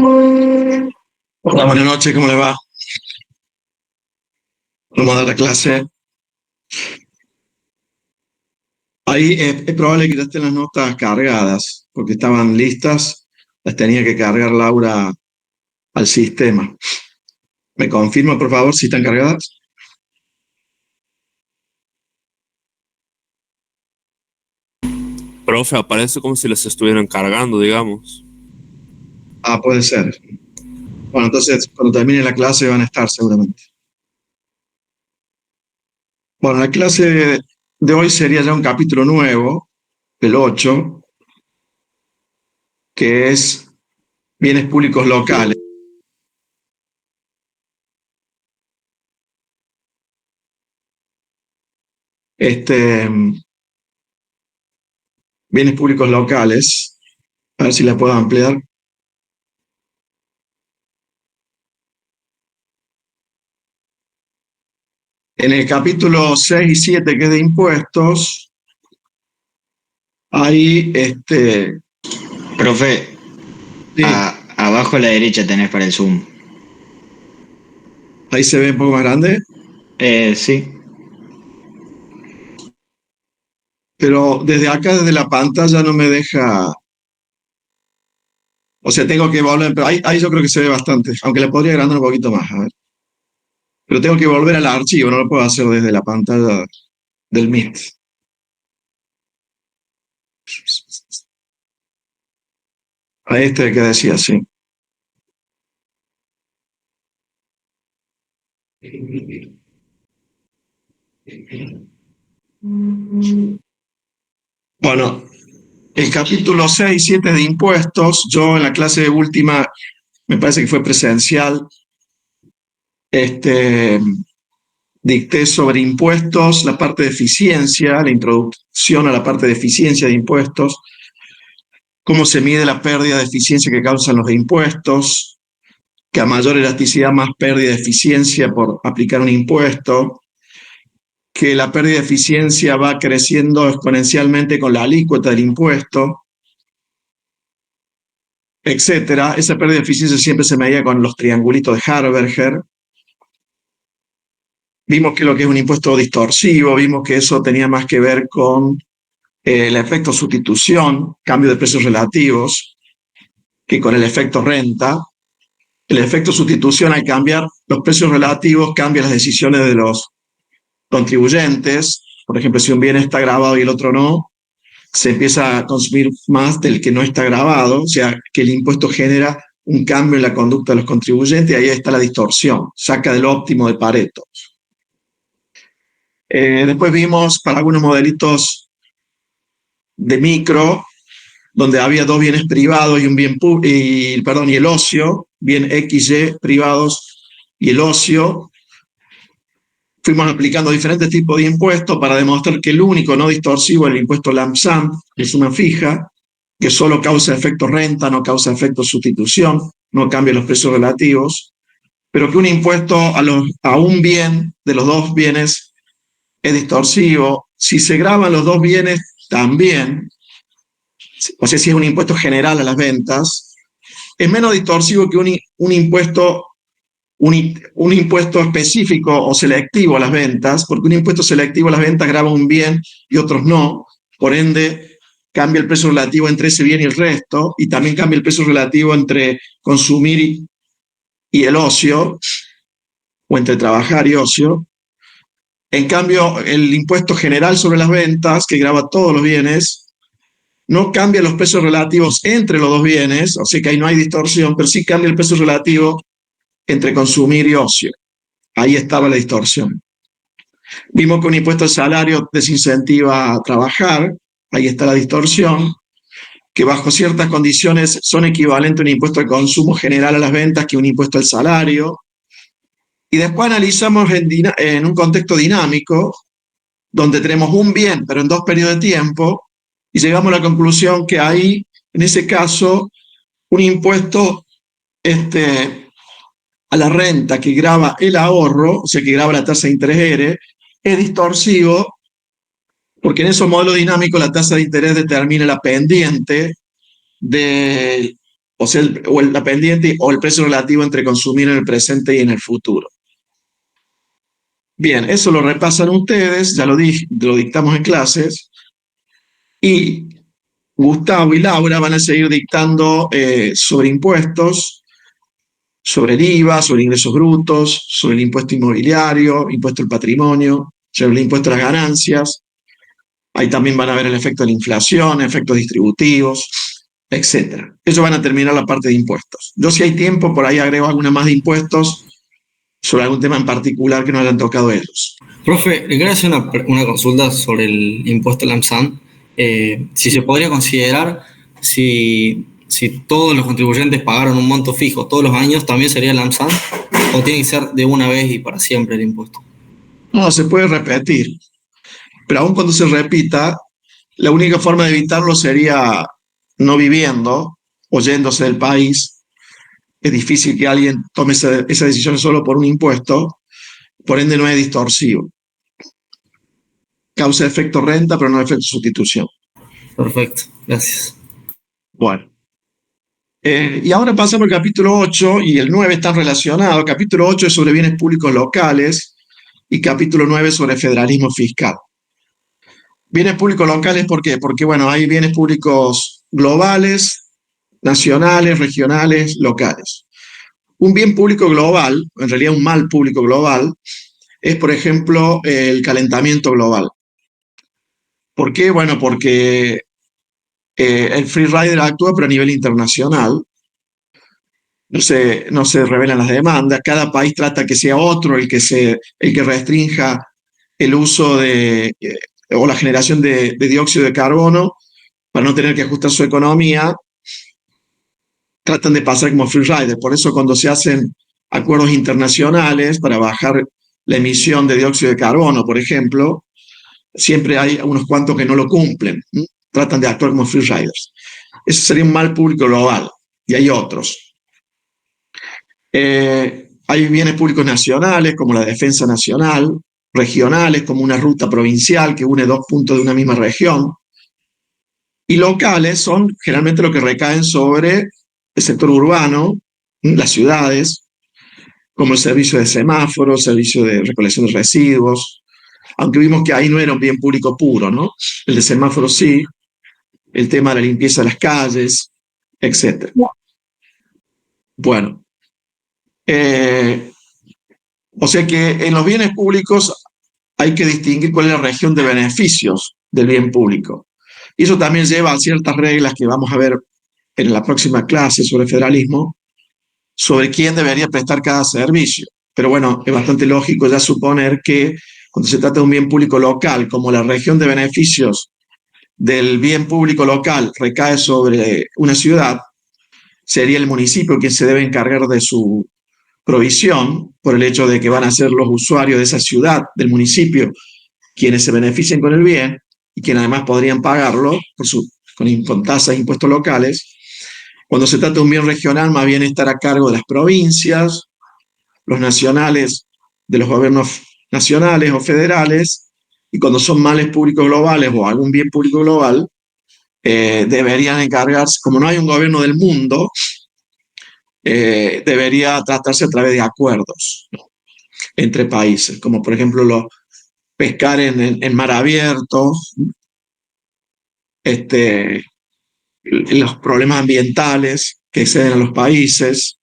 Hola, buenas noches, ¿cómo le va? Vamos a dar la clase. Ahí es probable que ya estén las notas cargadas, porque estaban listas, las tenía que cargar Laura al sistema. ¿Me confirma, por favor, si están cargadas? Profe, aparece como si les estuvieran cargando, digamos. Ah, puede ser. Bueno, entonces, cuando termine la clase van a estar seguramente. Bueno, la clase de hoy sería ya un capítulo nuevo, el 8, que es bienes públicos locales. Bienes públicos locales. A ver si la puedo ampliar. En el capítulo 6 y 7, que es de impuestos, ahí, Profe, sí, abajo a la derecha tenés para el zoom. ahí se ve un poco más grande, Sí. pero desde acá, desde la pantalla, no me deja, o sea, tengo que volver, pero ahí yo creo que se ve bastante, aunque le podría agrandar un poquito más, a ver. Pero tengo que volver al archivo, no lo puedo hacer desde la pantalla del Meet. A este que decía así. Bueno, el capítulo 6 y 7 de impuestos, yo en la clase última, me parece que fue presencial, dicté sobre impuestos, la parte de eficiencia, la introducción a la parte de eficiencia de impuestos, cómo se mide la pérdida de eficiencia que causan los impuestos, que a mayor elasticidad más pérdida de eficiencia por aplicar un impuesto, que la pérdida de eficiencia va creciendo exponencialmente con la alícuota del impuesto, etcétera. Esa pérdida de eficiencia siempre se medía con los triangulitos de Harberger. Vimos que lo que es un impuesto distorsivo, vimos que eso tenía más que ver con el efecto sustitución, cambio de precios relativos, que con el efecto renta. El efecto sustitución, al cambiar los precios relativos, cambia las decisiones de los contribuyentes. Por ejemplo, si un bien está grabado y el otro no, se empieza a consumir más del que no está grabado, o sea, que el impuesto genera un cambio en la conducta de los contribuyentes y ahí está la distorsión, saca del óptimo de Pareto. Después vimos para algunos modelitos de micro, donde había dos bienes privados y un bien y el ocio, bien XY privados y el ocio. Fuimos aplicando diferentes tipos de impuestos para demostrar que el único no distorsivo es el impuesto lump sum, de suma fija, que solo causa efecto renta, no causa efecto sustitución, no cambia los precios relativos, pero que un impuesto a un bien de los dos bienes es distorsivo. Si se graban los dos bienes también, o sea, si es un impuesto general a las ventas, es menos distorsivo que un impuesto específico o selectivo a las ventas, porque un impuesto selectivo a las ventas grava un bien y otros no, por ende cambia el precio relativo entre ese bien y el resto, y también cambia el precio relativo entre consumir y el ocio, o entre trabajar y ocio. En cambio, el impuesto general sobre las ventas, que grava todos los bienes, no cambia los precios relativos entre los dos bienes, o sea que ahí no hay distorsión, pero sí cambia el precio relativo entre consumir y ocio. Ahí estaba la distorsión. Vimos que un impuesto al salario desincentiva a trabajar, ahí está la distorsión, que bajo ciertas condiciones son equivalentes a un impuesto al consumo general a las ventas que un impuesto al salario. Y después analizamos en un contexto dinámico, donde tenemos un bien, pero en dos periodos de tiempo, y llegamos a la conclusión que ahí, en ese caso, un impuesto a la renta que grava el ahorro, o sea, que grava la tasa de interés ERE, es distorsivo, porque en esos modelos dinámicos la tasa de interés determina la pendiente del o sea, la pendiente o el precio relativo entre consumir en el presente y en el futuro. Bien, eso lo repasan ustedes, ya lo dictamos en clases, y Gustavo y Laura van a seguir dictando sobre impuestos, sobre el IVA, sobre ingresos brutos, sobre el impuesto inmobiliario, impuesto al patrimonio, sobre el impuesto a las ganancias. Ahí también van a ver el efecto de la inflación, efectos distributivos, etcétera. Ellos van a terminar la parte de impuestos. Yo, si hay tiempo, por ahí agrego alguna más de impuestos sobre algún tema en particular que no hayan tocado ellos. Profe, le quería hacer una consulta sobre el impuesto LAMSAM. Si se podría considerar si todos los contribuyentes pagaron un monto fijo todos los años, ¿también sería LAMSAM? ¿O tiene que ser de una vez y para siempre el impuesto? No, se puede repetir, pero aun cuando se repita, la única forma de evitarlo sería no viviendo o yéndose del país. Es difícil que alguien tome esa decisión solo por un impuesto, por ende no es distorsivo. Causa efecto renta, pero no efecto sustitución. Perfecto, gracias. Bueno. Y ahora pasamos al capítulo 8 y el 9 están relacionados. Capítulo 8 es sobre bienes públicos locales y capítulo 9 sobre federalismo fiscal. Bienes públicos locales, ¿por qué? Porque, bueno, hay bienes públicos globales, nacionales, regionales, locales. Un bien público global, en realidad un mal público global, es, por ejemplo, el calentamiento global. ¿Por qué? Bueno, porque el free rider actúa pero a nivel internacional. No se revelan las demandas, cada país trata que sea otro el que restrinja el uso o la generación de dióxido de carbono para no tener que ajustar su economía, tratan de pasar como free rider. Por eso cuando se hacen acuerdos internacionales para bajar la emisión de dióxido de carbono, por ejemplo, siempre hay unos cuantos que no lo cumplen, tratan de actuar como free riders. Eso sería un mal público global, y hay otros. Hay bienes públicos nacionales, como la defensa nacional, regionales, como una ruta provincial que une dos puntos de una misma región, y locales son generalmente lo que recaen sobre el sector urbano, las ciudades, como el servicio de semáforos, el servicio de recolección de residuos, aunque vimos que ahí no era un bien público puro, ¿no? El de semáforos sí, el tema de la limpieza de las calles, etc. Bueno, o sea que en los bienes públicos hay que distinguir cuál es la región de beneficios del bien público. Y eso también lleva a ciertas reglas que vamos a ver en la próxima clase sobre federalismo, sobre quién debería prestar cada servicio. Pero bueno, es bastante lógico ya suponer que cuando se trata de un bien público local, como la región de beneficios del bien público local recae sobre una ciudad, sería el municipio quien se debe encargar de su provisión, por el hecho de que van a ser los usuarios de esa ciudad, del municipio, quienes se beneficien con el bien y quienes además podrían pagarlo con tasas e impuestos locales. Cuando se trata de un bien regional, más bien estar a cargo de las provincias, los nacionales de los gobiernos nacionales o federales, y cuando son males públicos globales o algún bien público global, deberían encargarse, como no hay un gobierno del mundo, debería tratarse a través de acuerdos, ¿no?, entre países, como por ejemplo pescar en mar abierto, los problemas ambientales que exceden a los países.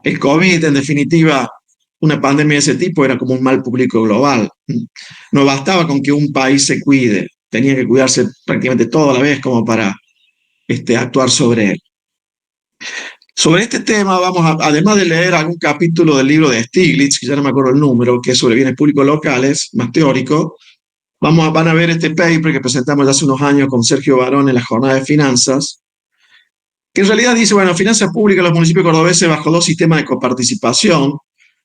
El COVID, en definitiva, una pandemia de ese tipo era como un mal público global. No bastaba con que un país se cuide, tenía que cuidarse prácticamente todo a la vez como para actuar sobre él. Sobre este tema además de leer algún capítulo del libro de Stiglitz, que ya no me acuerdo el número, que es sobre bienes públicos locales, más teórico, van a ver este paper que presentamos hace unos años con Sergio Barón en la jornada de finanzas, que en realidad dice, bueno, finanzas públicas en los municipios cordobeses bajo dos sistemas de coparticipación,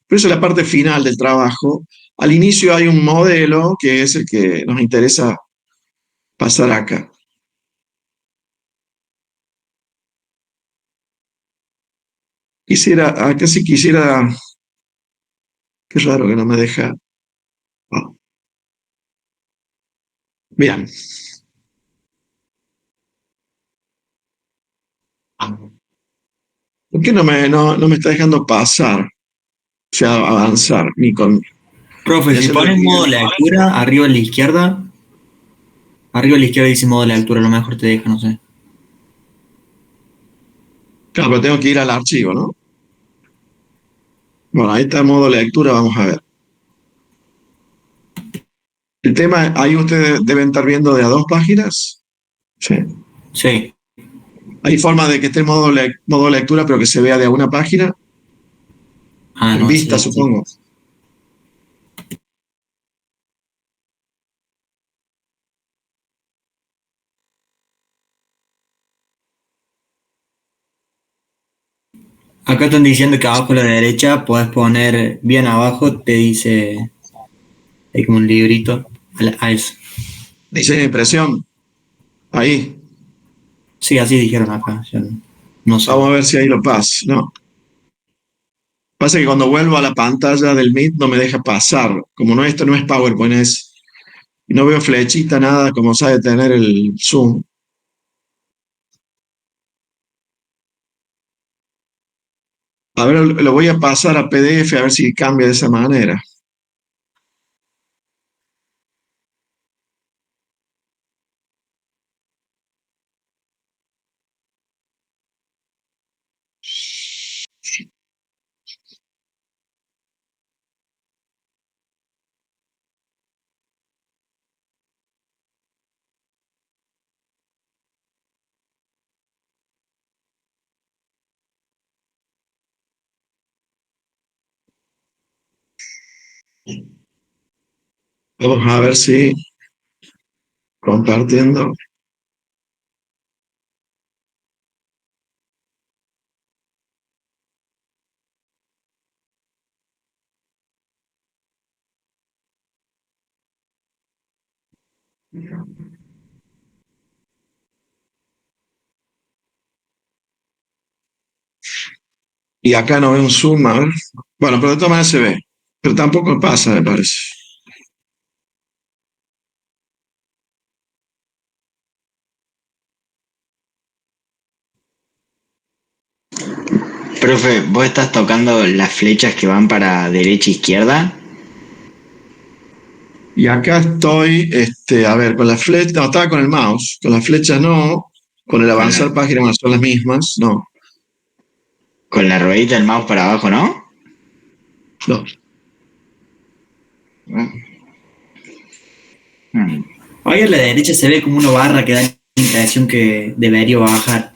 pero eso es la parte final del trabajo. Al inicio hay un modelo que es el que nos interesa pasar acá. Acá sí quisiera, qué raro que no me deja. Oh. Bien. ¿Por qué no me está dejando pasar? O sea, avanzar. Ni con, Profe, ni si haciendo pones clic modo en- lectura, arriba a la izquierda dice modo lectura, a lo mejor te deja, no sé. Claro, pero tengo que ir al archivo, ¿no? Bueno, ahí está el modo lectura, vamos a ver. El tema, ahí ustedes deben estar viendo de a dos páginas. Sí. Sí. Hay forma de que esté en modo lectura, pero que se vea de a una página. Ah, En no, vista, sí, sí. supongo. Acá están diciendo que abajo a la derecha puedes poner, bien abajo te dice, hay como un librito, a eso. Dice impresión. Ahí. Sí, así dijeron acá, yo no sé. Vamos a ver si ahí lo pasa. No. Pasa que cuando vuelvo a la pantalla del Meet no me deja pasar. Como no, esto no es PowerPoint, no veo flechita, nada, como sabe tener el Zoom. A ver, lo voy a pasar a PDF a ver si cambia de esa manera. Vamos a ver si compartiendo. Y acá no veo un zoom, a ver. Bueno, pero de todas maneras se ve. Pero tampoco pasa, me parece. Profe, ¿vos estás tocando las flechas que van para derecha e izquierda? Y acá estoy, a ver, con la flecha, no, estaba con el mouse, con la flecha no, con el Con avanzar la, página, bueno, son las mismas, no, con la ruedita del mouse para abajo, ¿no? no. Mm. Ahí a la derecha se ve como una barra que da la impresión que debería bajar.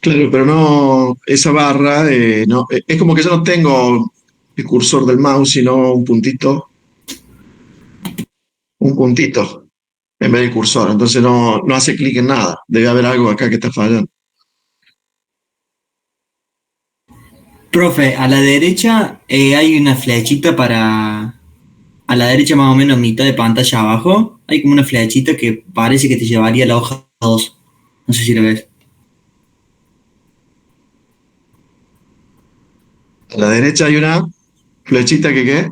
Claro, pero no, esa barra, no, es como que yo no tengo el cursor del mouse, sino un puntito, en vez del cursor, entonces no hace clic en nada, debe haber algo acá que está fallando. Profe, a la derecha hay una flechita para, a la derecha más o menos mitad de pantalla abajo, hay como una flechita que parece que te llevaría a la hoja 2. No sé si lo ves. A la derecha hay una flechita que qué.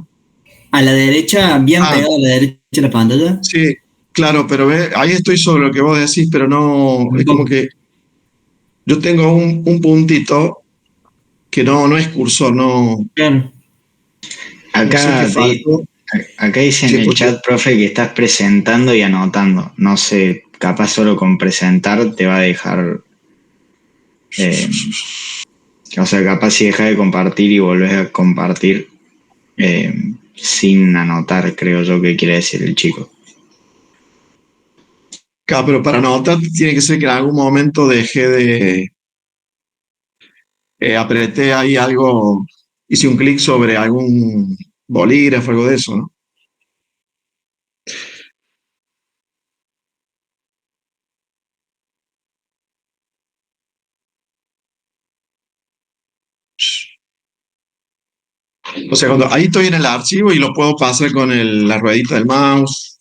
A la derecha, bien Ah, pegado a la derecha de la pantalla. sí, claro, pero ve, ahí estoy sobre lo que vos decís, pero no, es como que yo tengo un puntito que no es cursor, Claro. no sé qué Acá, faltó. acá dice en Sí, el porque, chat, profe, que estás presentando y anotando. No sé, capaz solo con presentar te va a dejar. eh, o sea, capaz si dejas de compartir y volvés a compartir eh, sin anotar, creo yo que quiere decir el chico. claro, pero para anotar tiene que ser que en algún momento dejé apreté ahí algo, hice un clic sobre algún bolígrafo, algo de eso, ¿no? O sea, cuando ahí estoy en el archivo y lo puedo pasar con la ruedita del mouse,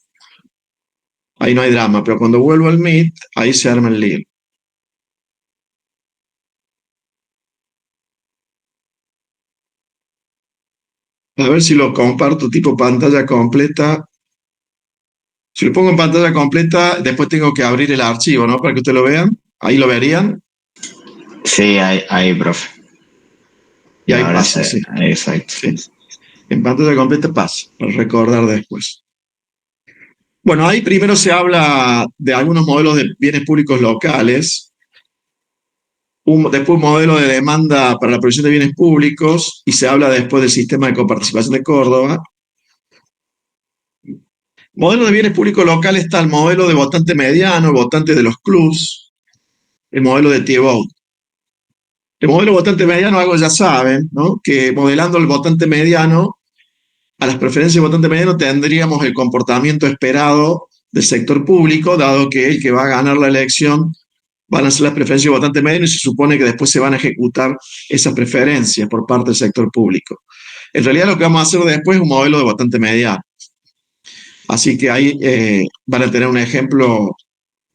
ahí no hay drama, pero cuando vuelvo al Meet, ahí se arma el lío. A ver si lo comparto tipo pantalla completa. Si lo pongo en pantalla completa, después tengo que abrir el archivo, ¿no? Para que ustedes lo vean. Ahí lo verían. Sí, hay, profe. Y ahí Ahora pasa, sí. Exacto. Sí. En pantalla completa pasa, para recordar después. Bueno, ahí primero se habla de algunos modelos de bienes públicos locales, después un modelo de demanda para la provisión de bienes públicos, y se habla después del sistema de coparticipación de Córdoba. Modelo de bienes públicos locales está el modelo de votante mediano, el votante de los clubs, el modelo de Thibault. El modelo de votante mediano, algo ya saben, ¿no? Que modelando el votante mediano, a las preferencias de votante mediano tendríamos el comportamiento esperado del sector público, dado que el que va a ganar la elección van a ser las preferencias de votante mediano y se supone que después se van a ejecutar esas preferencias por parte del sector público. En realidad lo que vamos a hacer después es un modelo de votante mediano. Así que ahí van a tener un ejemplo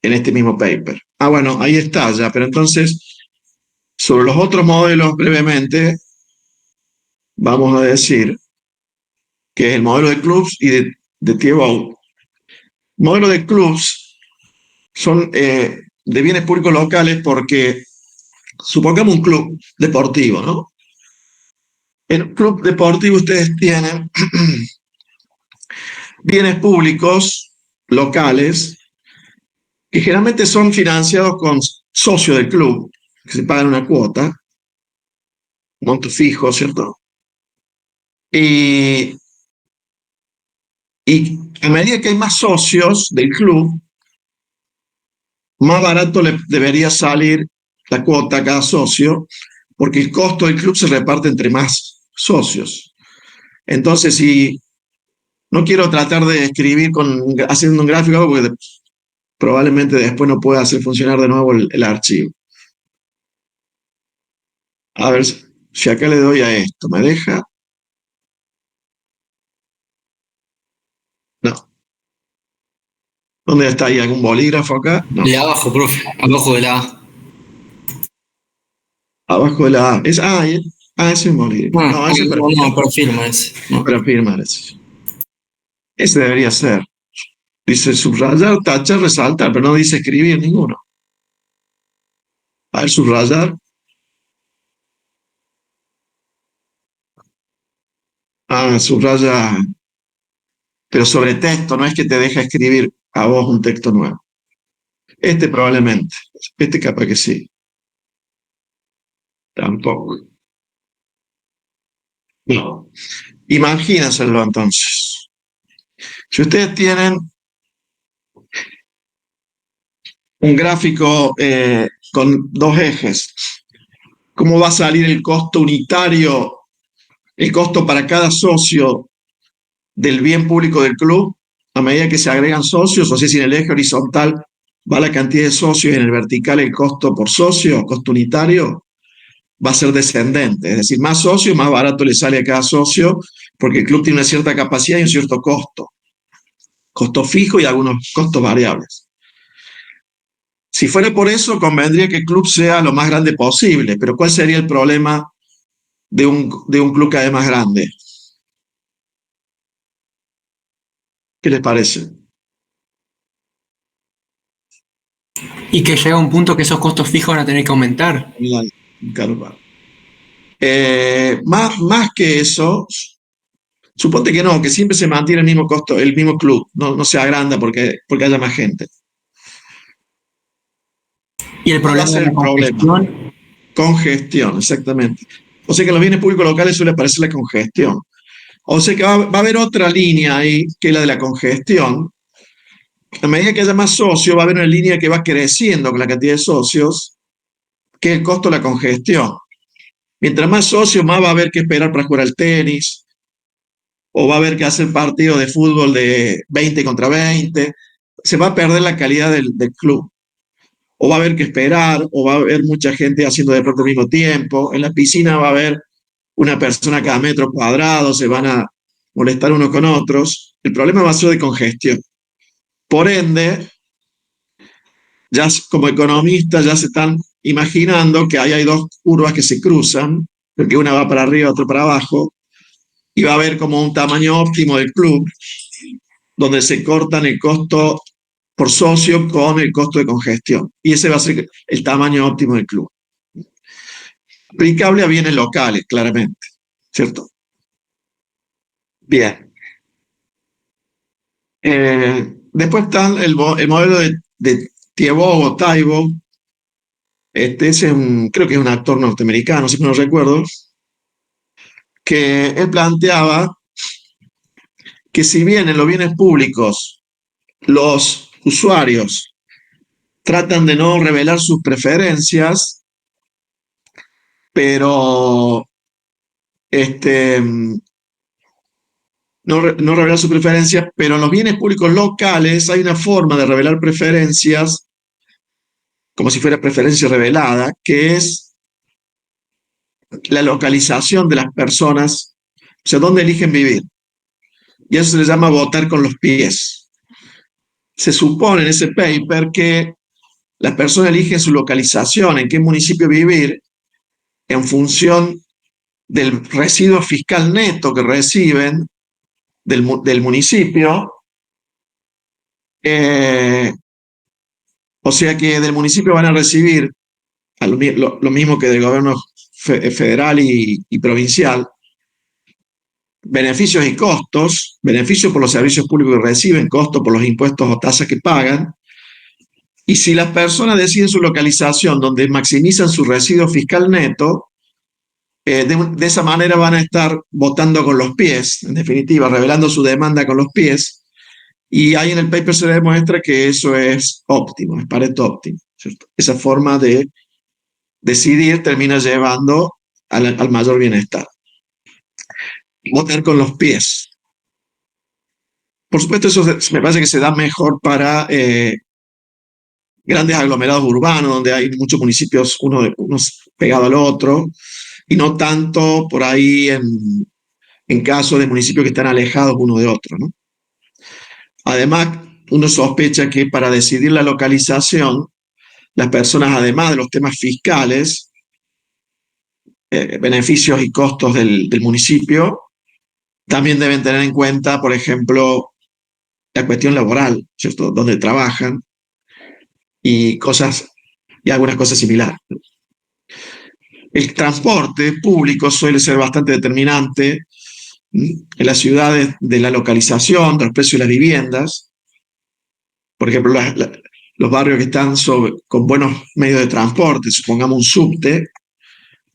en este mismo paper. Bueno, ahí está ya, pero entonces, sobre los otros modelos brevemente, vamos a decir que es el modelo de clubs y de Thibault. Modelo de clubs son de bienes públicos locales porque supongamos un club deportivo, ¿no? En un club deportivo ustedes tienen bienes públicos locales que generalmente son financiados con socios del club, que se pagan una cuota, un monto fijo, ¿cierto? Y a medida que hay más socios del club, más barato le debería salir la cuota a cada socio, porque el costo del club se reparte entre más socios. Entonces, si no quiero tratar de escribir haciendo un gráfico, porque probablemente después no pueda hacer funcionar de nuevo el archivo. A ver si acá le doy a esto, ¿me deja? No. ¿Dónde está ahí? ¿Algún bolígrafo acá? No. De abajo, profe, abajo de la A. Abajo de la A. Ese es un bolígrafo. No, ese es para firma ese. No. Para firmar ese. Ese debería ser. Dice subrayar, tachar, resaltar, pero no dice escribir ninguno. A ver, subrayar. Subraya. Pero sobre texto, no es que te deja escribir a vos un texto nuevo. Este probablemente. Este capaz que sí. Tampoco. No. Imagínenselo entonces. Si ustedes tienen un gráfico con dos ejes, ¿cómo va a salir el costo unitario, el costo para cada socio del bien público del club a medida que se agregan socios? O sea, si en el eje horizontal va la cantidad de socios y en el vertical el costo por socio, costo unitario, va a ser descendente. Es decir, más socios, más barato le sale a cada socio, porque el club tiene una cierta capacidad y un cierto costo. Costo fijo y algunos costos variables. Si fuera por eso, convendría que el club sea lo más grande posible, pero ¿cuál sería el problema de un club cada vez más grande? ¿Qué les parece? Y que llega un punto que esos costos fijos van a tener que aumentar. Más que eso, suponte que no, que siempre se mantiene el mismo costo, el mismo club, no se agranda porque haya más gente. Y el problema es el problema. Congestión, exactamente. O sea que en los bienes públicos locales suele aparecer la congestión. O sea que va a haber otra línea ahí, que es la de la congestión. A medida que haya más socios, va a haber una línea que va creciendo con la cantidad de socios, que es el costo de la congestión. Mientras más socios, más va a haber que esperar para jugar al tenis, o va a haber que hacer partidos de fútbol de 20 contra 20. Se va a perder la calidad del club. O va a haber que esperar, o va a haber mucha gente haciendo deporte al mismo tiempo. En la piscina va a haber una persona cada metro cuadrado, se van a molestar unos con otros. El problema va a ser de congestión. Por ende, ya como economistas ya se están imaginando que ahí hay dos curvas que se cruzan, porque una va para arriba, otra para abajo, y va a haber como un tamaño óptimo del club, donde se cortan el costo por socio con el costo de congestión. Y ese va a ser el tamaño óptimo del club. aplicable a bienes locales, claramente, ¿cierto? Bien. Después está el modelo de Thibault o Taibo. Ese es creo que es un actor norteamericano, si no recuerdo, que él planteaba que si bien en los bienes públicos los usuarios tratan de no revelar sus preferencias, pero no revelar sus preferencias, pero en los bienes públicos locales hay una forma de revelar preferencias, como si fuera preferencia revelada, que es la localización de las personas, o sea, dónde eligen vivir. Y eso se le llama votar con los pies. Se supone en ese paper que las personas eligen su localización, en qué municipio vivir, en función del residuo fiscal neto que reciben del municipio. O sea que del municipio van a recibir lo mismo que del gobierno federal y provincial, beneficios y costos, beneficios por los servicios públicos que reciben, costos por los impuestos o tasas que pagan. Y si las personas deciden su localización donde maximizan su residuo fiscal neto, de esa manera van a estar votando con los pies, en definitiva, revelando su demanda con los pies. Y ahí en el paper se demuestra que eso es óptimo, es Pareto óptimo, ¿cierto? Esa forma de decidir termina llevando al mayor bienestar. Votar con los pies. Por supuesto, eso me parece que se da mejor para grandes aglomerados urbanos, donde hay muchos municipios, unos pegados al otro, y no tanto por ahí en caso de municipios que están alejados uno de otro, ¿no? Además, uno sospecha que para decidir la localización, las personas, además de los temas fiscales, beneficios y costos del municipio, también deben tener en cuenta, por ejemplo, la cuestión laboral, ¿cierto? Donde trabajan y algunas cosas similares. El transporte público suele ser bastante determinante en las ciudades de la localización, de los precios de las viviendas. Por ejemplo, los barrios que están con buenos medios de transporte, supongamos un subte,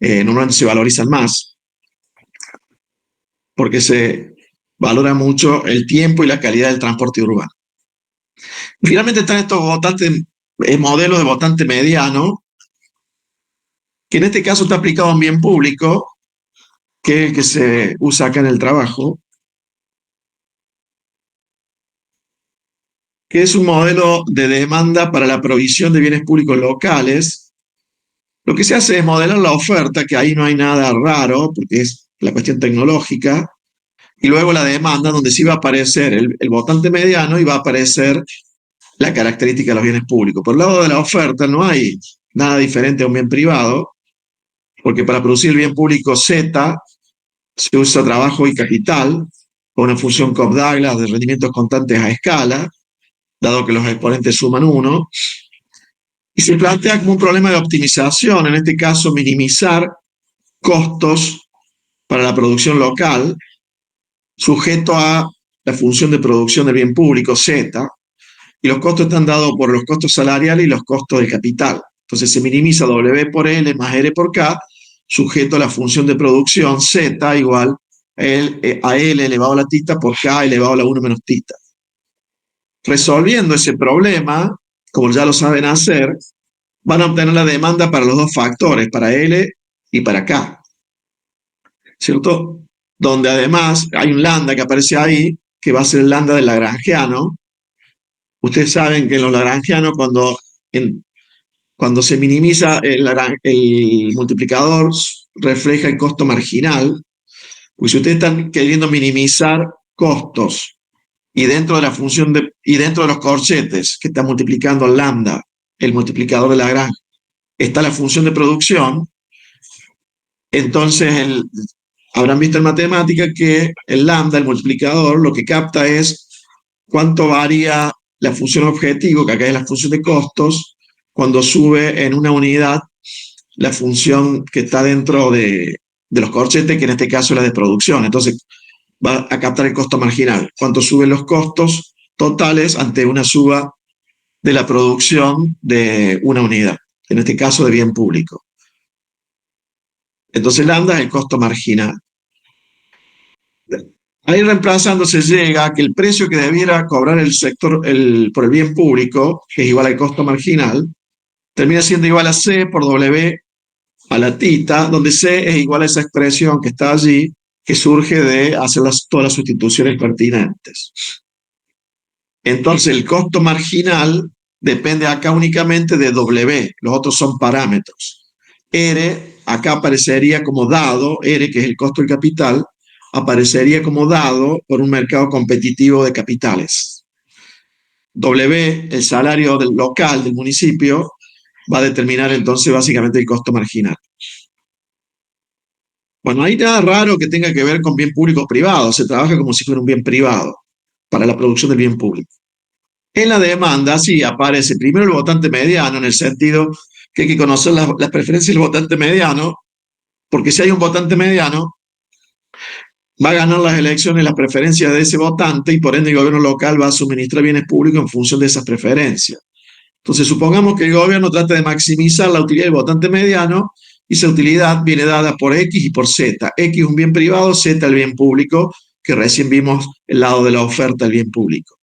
normalmente se valorizan más, porque se valora mucho el tiempo y la calidad del transporte urbano. Finalmente están estos modelos de votante mediano, que en este caso está aplicado a un bien público, que es el que se usa acá en el trabajo, que es un modelo de demanda para la provisión de bienes públicos locales. Lo que se hace es modelar la oferta, que ahí no hay nada raro, porque es la cuestión tecnológica, y luego la demanda, donde sí va a aparecer el votante mediano y va a aparecer la característica de los bienes públicos. Por el lado de la oferta no hay nada diferente a un bien privado, porque para producir el bien público Z se usa trabajo y capital, con una función Cobb-Douglas de rendimientos constantes a escala, dado que los exponentes suman 1, y se plantea como un problema de optimización, en este caso minimizar costos para la producción local, sujeto a la función de producción del bien público Z, y los costos están dados por los costos salariales y los costos de capital. Entonces se minimiza W por L más R por K, sujeto a la función de producción Z igual a L elevado a la tita por K elevado a la 1 menos tita. Resolviendo ese problema, como ya lo saben hacer, van a obtener la demanda para los dos factores, para L y para K, ¿cierto? Donde además hay un lambda que aparece ahí, que va a ser el lambda del lagrangiano. Ustedes saben que en los lagrangianos, cuando se minimiza el multiplicador, refleja el costo marginal. Porque si ustedes están queriendo minimizar costos y dentro de la función y dentro de los corchetes que están multiplicando el lambda, el multiplicador de Lagrange, está la función de producción, entonces habrán visto en matemática que el lambda, el multiplicador, lo que capta es cuánto varía la función objetivo, que acá es la función de costos, cuando sube en una unidad la función que está dentro de los corchetes, que en este caso es la de producción. Entonces va a captar el costo marginal. Cuánto suben los costos totales ante una suba de la producción de una unidad, en este caso de bien público. Entonces lambda es el costo marginal. Ahí reemplazando se llega a que el precio que debiera cobrar el sector por el bien público, que es igual al costo marginal, termina siendo igual a C por W a la tita, donde C es igual a esa expresión que está allí, que surge de hacer todas las sustituciones pertinentes. Entonces el costo marginal depende acá únicamente de W, los otros son parámetros. R, acá aparecería como dado, R que es el costo del capital, aparecería como dado por un mercado competitivo de capitales. W, el salario del local del municipio, va a determinar entonces básicamente el costo marginal. Bueno, no hay nada raro que tenga que ver con bien público o privado, se trabaja como si fuera un bien privado para la producción del bien público. En la demanda sí aparece primero el votante mediano, en el sentido que hay que conocer las preferencias del votante mediano, porque si hay un votante mediano, va a ganar las elecciones las preferencias de ese votante y por ende el gobierno local va a suministrar bienes públicos en función de esas preferencias. Entonces supongamos que el gobierno trata de maximizar la utilidad del votante mediano y esa utilidad viene dada por X y por Z. X es un bien privado, Z el bien público, que recién vimos el lado de la oferta del bien público.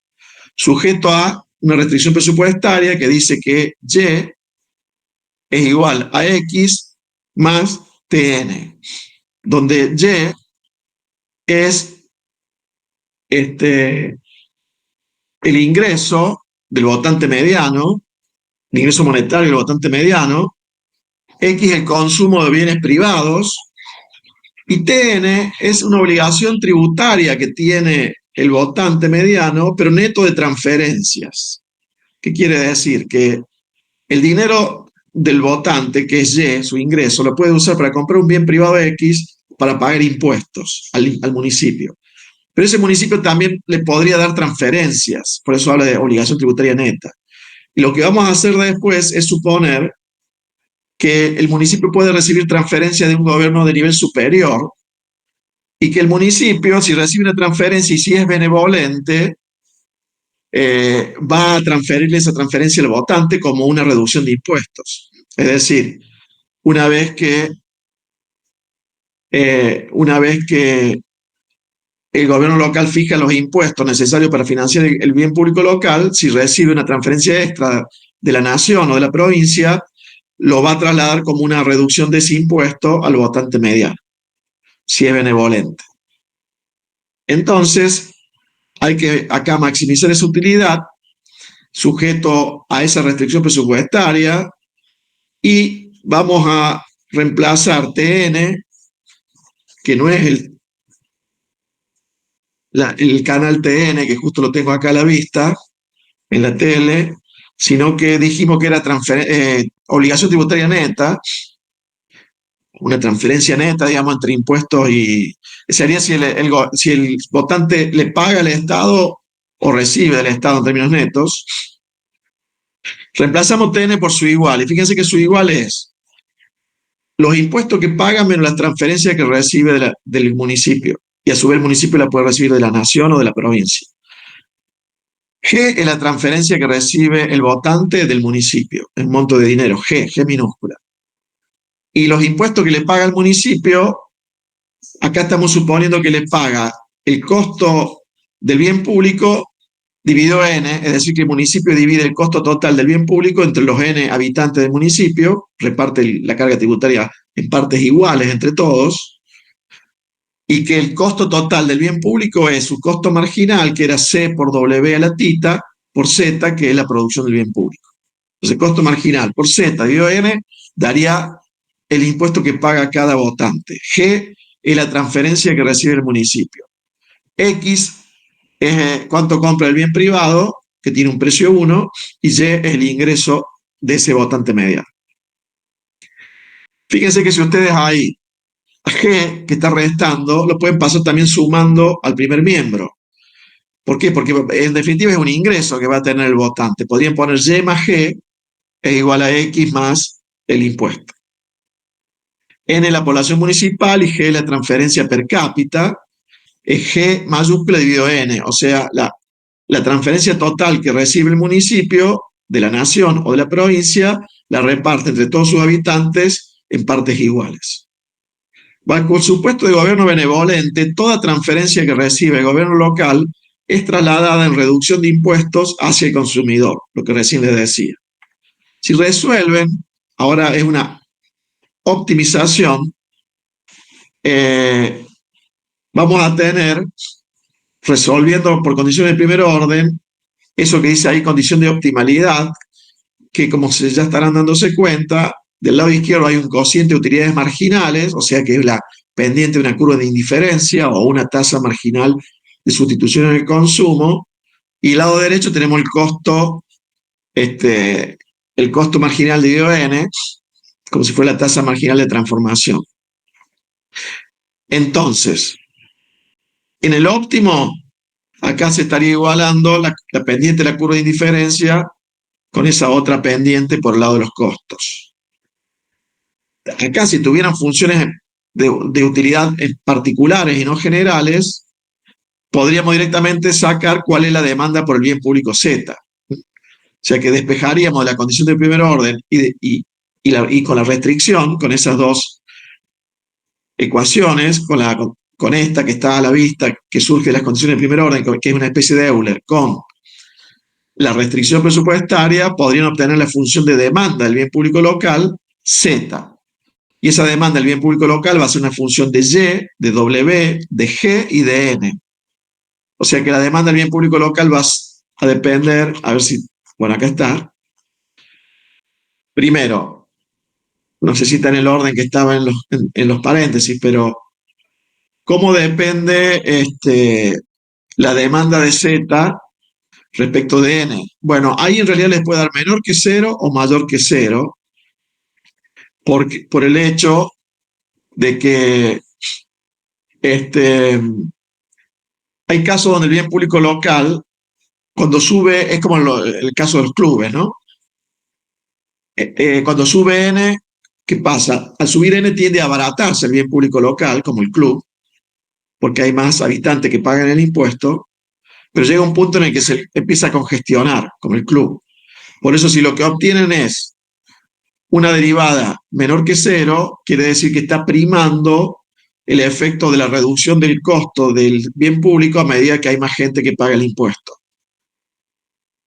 Sujeto a una restricción presupuestaria que dice que Y es igual a X más TN, donde Y es el ingreso del votante mediano, el ingreso monetario del votante mediano, X el consumo de bienes privados, y TN es una obligación tributaria que tiene el votante mediano, pero neto de transferencias. ¿Qué quiere decir? Que el dinero del votante, que es Y, su ingreso, lo puede usar para comprar un bien privado X para pagar impuestos al municipio. Pero ese municipio también le podría dar transferencias, por eso habla de obligación tributaria neta. Y lo que vamos a hacer después es suponer que el municipio puede recibir transferencias de un gobierno de nivel superior y que el municipio, si recibe una transferencia y si es benevolente, va a transferirle esa transferencia al votante como una reducción de impuestos. Es decir, una vez que el gobierno local fija los impuestos necesarios para financiar el bien público local, si recibe una transferencia extra de la nación o de la provincia, lo va a trasladar como una reducción de ese impuesto al votante mediano, si es benevolente. Entonces, hay que acá maximizar esa utilidad sujeto a esa restricción presupuestaria y vamos a reemplazar TN, que no es el canal TN, que justo lo tengo acá a la vista, en la tele, sino que dijimos que era obligación tributaria neta, una transferencia neta, digamos, entre impuestos y... Sería si el votante le paga al Estado o recibe del Estado en términos netos. Reemplazamos TN por su igual, y fíjense que su igual es los impuestos que paga menos las transferencias que recibe del municipio, y a su vez el municipio la puede recibir de la nación o de la provincia. G es la transferencia que recibe el votante del municipio, el monto de dinero, G minúscula. Y los impuestos que le paga el municipio, acá estamos suponiendo que le paga el costo del bien público dividido N, es decir, que el municipio divide el costo total del bien público entre los N habitantes del municipio, reparte la carga tributaria en partes iguales entre todos, y que el costo total del bien público es su costo marginal, que era C por W a la tita, por Z, que es la producción del bien público. Entonces, costo marginal por Z dividido N daría el impuesto que paga cada votante. G es la transferencia que recibe el municipio. X es cuánto compra el bien privado, que tiene un precio 1, y Y es el ingreso de ese votante mediano. Fíjense que si ustedes ahí a G, que está restando, lo pueden pasar también sumando al primer miembro. ¿Por qué? Porque en definitiva es un ingreso que va a tener el votante. Podrían poner Y más G es igual a X más el impuesto. N la población municipal y G la transferencia per cápita, es G mayúscula dividido N, o sea, la transferencia total que recibe el municipio de la nación o de la provincia la reparte entre todos sus habitantes en partes iguales. Bajo el supuesto de gobierno benevolente, toda transferencia que recibe el gobierno local es trasladada en reducción de impuestos hacia el consumidor, lo que recién les decía. Si resuelven, ahora es una optimización, vamos a tener, resolviendo por condiciones de primer orden, eso que dice ahí, condición de optimalidad, que como ya estarán dándose cuenta, del lado izquierdo hay un cociente de utilidades marginales, o sea que es la pendiente de una curva de indiferencia o una tasa marginal de sustitución en el consumo, y del lado derecho tenemos el costo marginal dividido N, como si fuera la tasa marginal de transformación. Entonces, en el óptimo, acá se estaría igualando la pendiente de la curva de indiferencia con esa otra pendiente por el lado de los costos. Acá, si tuvieran funciones de utilidad particulares y no generales, podríamos directamente sacar cuál es la demanda por el bien público Z. O sea que despejaríamos la condición de primer orden y con la restricción, con esas dos ecuaciones, con esta que está a la vista, que surge de las condiciones de primer orden, que es una especie de Euler, con la restricción presupuestaria, podrían obtener la función de demanda del bien público local, Z. Y esa demanda del bien público local va a ser una función de Y, de W, de G y de N. O sea que la demanda del bien público local va a depender, a ver si, bueno, acá está. Primero, no sé si está en el orden que estaba en los paréntesis, pero ¿cómo depende la demanda de Z respecto de N? Bueno, ahí en realidad les puede dar menor que 0 o mayor que 0, por el hecho de que hay casos donde el bien público local, cuando sube, es como el caso de los clubes, ¿no? Cuando sube N, ¿qué pasa? Al subir N tiende a abaratarse el bien público local, como el club, porque hay más habitantes que pagan el impuesto, pero llega un punto en el que se empieza a congestionar, como el club. Por eso, si lo que obtienen es una derivada menor que 0, quiere decir que está primando el efecto de la reducción del costo del bien público a medida que hay más gente que paga el impuesto.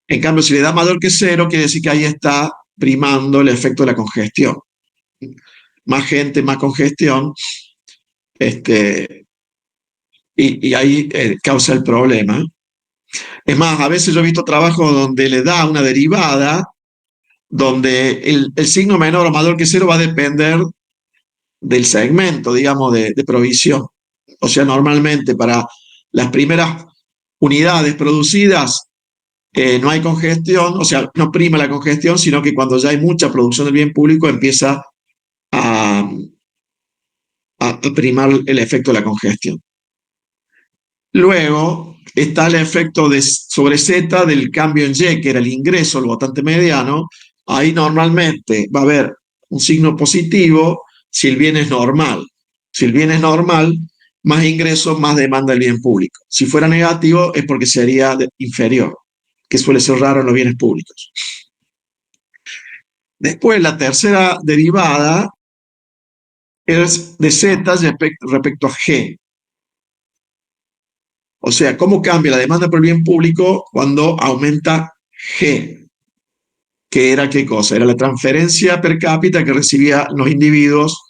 En cambio, si le da mayor que 0, quiere decir que ahí está primando el efecto de la congestión. Más gente, más congestión, y ahí causa el problema. Es más, a veces yo he visto trabajos donde le da una derivada, donde el signo menor o mayor que 0 va a depender del segmento, digamos, de provisión. O sea, normalmente para las primeras unidades producidas no hay congestión, o sea, no prima la congestión, sino que cuando ya hay mucha producción del bien público empieza a primar el efecto de la congestión. Luego está el efecto sobre Z del cambio en Y, que era el ingreso, el votante mediano. Ahí normalmente va a haber un signo positivo si el bien es normal. Si el bien es normal, más ingreso, más demanda del bien público. Si fuera negativo es porque sería inferior, que suele ser raro en los bienes públicos. Después, la tercera derivada es de Z respecto a G. O sea, ¿cómo cambia la demanda por el bien público cuando aumenta G? ¿Qué era qué cosa? Era la transferencia per cápita que recibían los individuos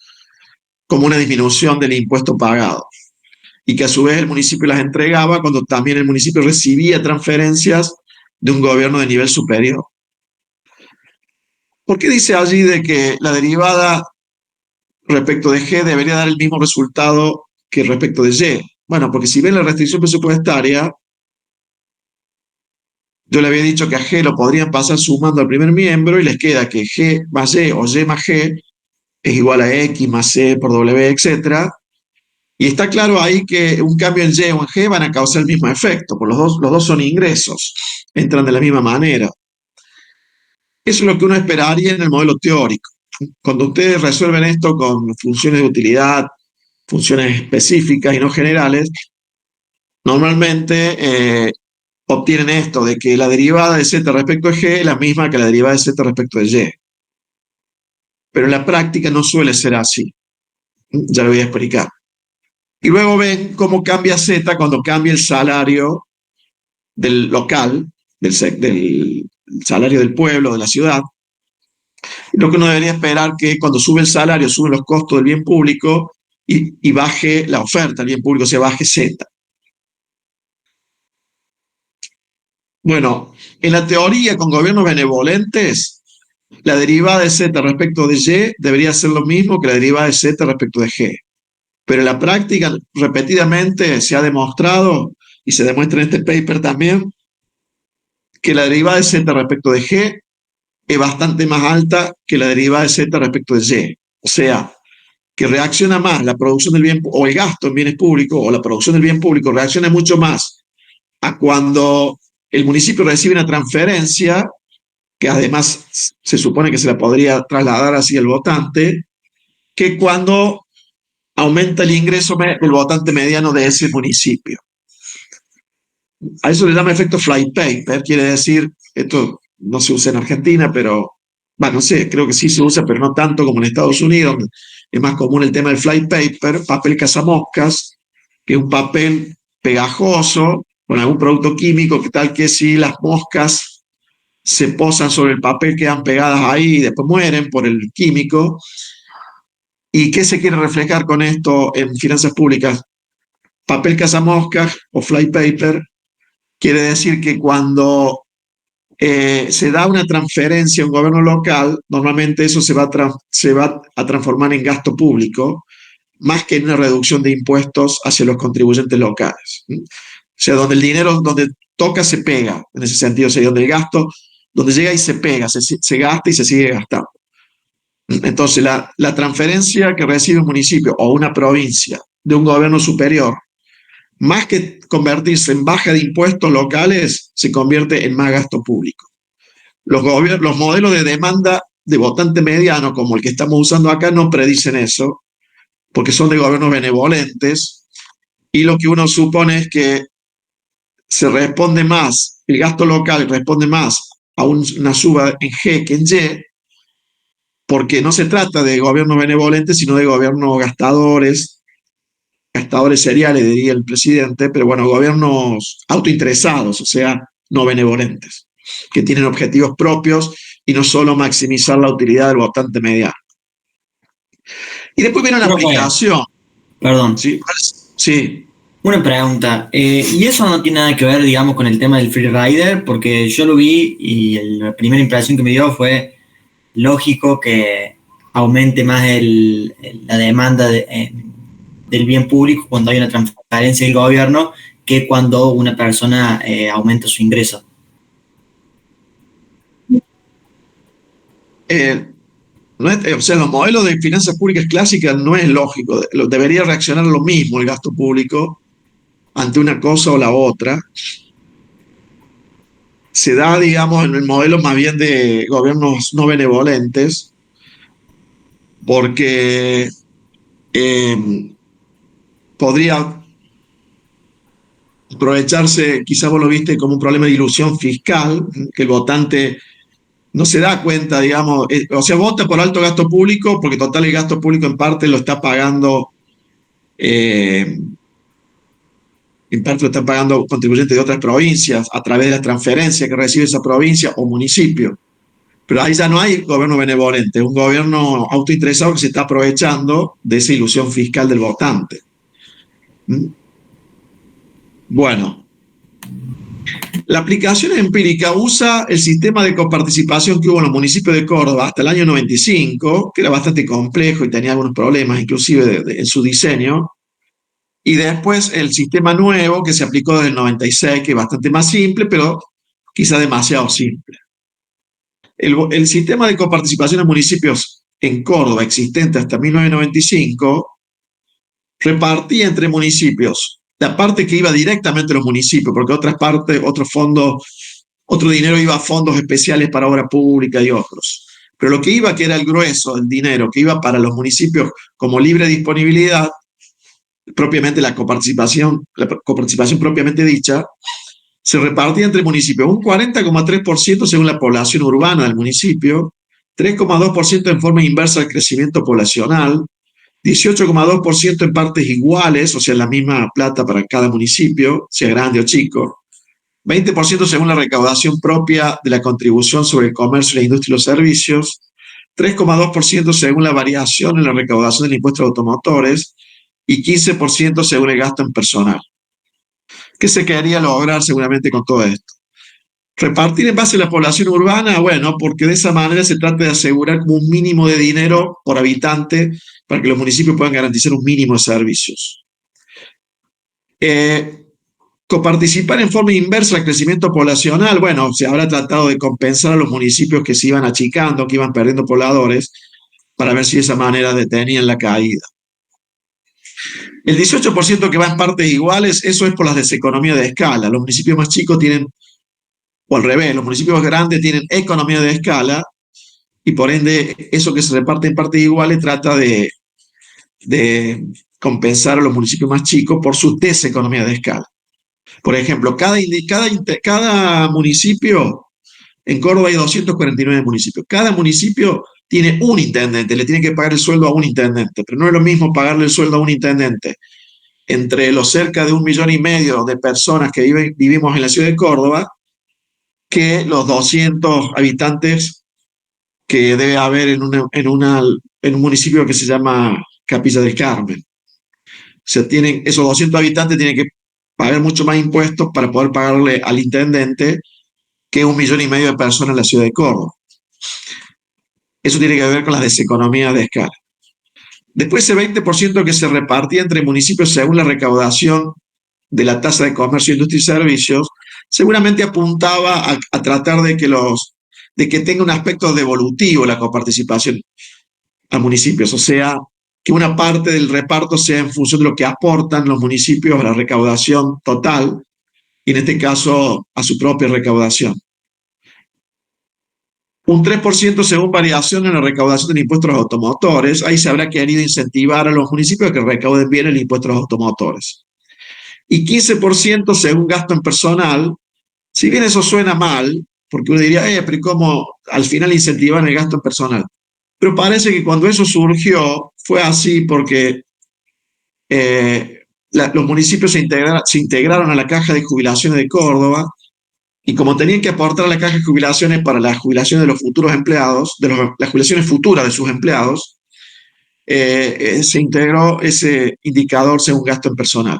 como una disminución del impuesto pagado. Y que a su vez el municipio las entregaba cuando también el municipio recibía transferencias de un gobierno de nivel superior. ¿Por qué dice allí de que la derivada respecto de G debería dar el mismo resultado que respecto de Y? Bueno, porque si ven la restricción presupuestaria, yo le había dicho que a G lo podrían pasar sumando al primer miembro y les queda que G más Y o Y más G es igual a X más C por W, etc. Y está claro ahí que un cambio en Y o en G van a causar el mismo efecto, porque los dos son ingresos, entran de la misma manera. Eso es lo que uno esperaría en el modelo teórico. cuando ustedes resuelven esto con funciones de utilidad, funciones específicas y no generales, normalmente obtienen esto, de que la derivada de z respecto de g es la misma que la derivada de z respecto de y. Pero en la práctica no suele ser así. Ya lo voy a explicar. Y luego ven cómo cambia z cuando cambia el salario del local, del salario del pueblo, de la ciudad. Lo que uno debería esperar que cuando sube el salario, suben los costos del bien público y baje la oferta del bien público, o sea, baje z. Bueno, en la teoría con gobiernos benevolentes, la derivada de z respecto de y debería ser lo mismo que la derivada de z respecto de g. Pero en la práctica, repetidamente se ha demostrado, y se demuestra en este paper también, que la derivada de z respecto de g es bastante más alta que la derivada de z respecto de y. O sea, que reacciona más la producción del bien, o el gasto en bienes públicos, o la producción del bien público reacciona mucho más a cuando el municipio recibe una transferencia, que además se supone que se la podría trasladar así al votante, que cuando aumenta el ingreso del votante mediano de ese municipio. A eso le llama efecto fly paper, quiere decir, esto no se usa en Argentina, pero, bueno, no sé, creo que sí se usa, pero no tanto como en Estados Unidos, donde es más común el tema del fly paper, papel cazamoscas, que es un papel pegajoso con algún producto químico, que tal que si las moscas se posan sobre el papel, quedan pegadas ahí y después mueren por el químico. ¿Y qué se quiere reflejar con esto en finanzas públicas? Papel cazamoscas o fly paper quiere decir que cuando se da una transferencia a un gobierno local, normalmente eso se va a transformar en gasto público, más que en una reducción de impuestos hacia los contribuyentes locales. O sea, donde el dinero, donde toca, se pega, en ese sentido, o sea, donde el gasto, donde llega y se pega, se gasta y se sigue gastando. Entonces, la transferencia que recibe un municipio o una provincia de un gobierno superior, más que convertirse en baja de impuestos locales, se convierte en más gasto público. Los modelos de demanda de votante mediano, como el que estamos usando acá, no predicen eso, porque son de gobiernos benevolentes, y lo que uno supone es que se responde más, el gasto local responde más a una suba en G que en Y, porque no se trata de gobiernos benevolentes, sino de gobiernos gastadores seriales, diría el presidente, pero bueno, gobiernos autointeresados, o sea, no benevolentes, que tienen objetivos propios y no solo maximizar la utilidad del votante mediano. Y después viene la aplicación. Perdón. Sí, sí. Una pregunta, ¿y eso no tiene nada que ver, digamos, con el tema del free rider? Porque yo lo vi y la primera impresión que me dio fue lógico que aumente más la demanda del bien público cuando hay una transferencia del gobierno que cuando una persona aumenta su ingreso. O sea, los modelos de finanzas públicas clásicas no es lógico. Debería reaccionar lo mismo el gasto público ante una cosa o la otra. Se da, digamos, en el modelo más bien de gobiernos no benevolentes, porque podría aprovecharse, quizás vos lo viste como un problema de ilusión fiscal, que el votante no se da cuenta, digamos, o sea, vota por alto gasto público porque total el gasto público en parte lo está pagando contribuyentes de otras provincias a través de las transferencias que recibe esa provincia o municipio. Pero ahí ya no hay gobierno benevolente, es un gobierno autointeresado que se está aprovechando de esa ilusión fiscal del votante. Bueno, la aplicación empírica usa el sistema de coparticipación que hubo en los municipios de Córdoba hasta el año 95, que era bastante complejo y tenía algunos problemas, inclusive en su diseño. Y después el sistema nuevo que se aplicó desde el 96, que es bastante más simple, pero quizá demasiado simple. El sistema de coparticipación de municipios en Córdoba, existente hasta 1995, repartía entre municipios la parte que iba directamente a los municipios, porque otras partes, otros fondos, otro dinero iba a fondos especiales para obra pública y otros. Pero lo que iba, que era el grueso, el dinero, que iba para los municipios como libre disponibilidad, propiamente la coparticipación propiamente dicha, se repartía entre municipios un 40,3% según la población urbana del municipio, 3,2% en forma inversa al crecimiento poblacional, 18,2% en partes iguales, o sea, la misma plata para cada municipio, sea grande o chico, 20% según la recaudación propia de la contribución sobre el comercio, la industria y los servicios, 3,2% según la variación en la recaudación del impuesto a automotores y 15% según el gasto en personal. ¿Qué se quería lograr seguramente con todo esto? Repartir en base a la población urbana, bueno, porque de esa manera se trata de asegurar como un mínimo de dinero por habitante para que los municipios puedan garantizar un mínimo de servicios. Coparticipar en forma inversa al crecimiento poblacional, bueno, se habrá tratado de compensar a los municipios que se iban achicando, que iban perdiendo pobladores, para ver si de esa manera detenían la caída. El 18% que va en partes iguales, eso es por las deseconomías de escala. Los municipios más chicos tienen, o al revés, los municipios grandes tienen economía de escala y por ende eso que se reparte en partes iguales trata de compensar a los municipios más chicos por su deseconomía de escala. Por ejemplo, cada municipio, en Córdoba hay 249 municipios, cada municipio tiene un intendente, le tiene que pagar el sueldo a un intendente, pero no es lo mismo pagarle el sueldo a un intendente entre los cerca de 1,5 millones de personas que vivimos en la ciudad de Córdoba que los 200 habitantes que debe haber en un municipio que se llama Capilla del Carmen. O sea, esos 200 habitantes tienen que pagar mucho más impuestos para poder pagarle al intendente que 1,5 millones de personas en la ciudad de Córdoba. Eso tiene que ver con las deseconomías de escala. Después ese 20% que se repartía entre municipios según la recaudación de la tasa de comercio, industria y servicios, seguramente apuntaba a tratar de que tenga un aspecto devolutivo la coparticipación a municipios, o sea, que una parte del reparto sea en función de lo que aportan los municipios a la recaudación total, y en este caso a su propia recaudación. Un 3% según variación en la recaudación del impuesto a los automotores. Ahí se habrá querido incentivar a los municipios a que recauden bien el impuesto a los automotores. Y 15% según gasto en personal. Si bien eso suena mal, porque uno diría, pero ¿cómo al final incentivan el gasto en personal? Pero parece que cuando eso surgió fue así porque los municipios se integraron a la Caja de Jubilaciones de Córdoba y como tenían que aportar a la Caja de Jubilaciones para la jubilación de los futuros empleados, las jubilaciones futuras de sus empleados, se integró ese indicador según gasto en personal.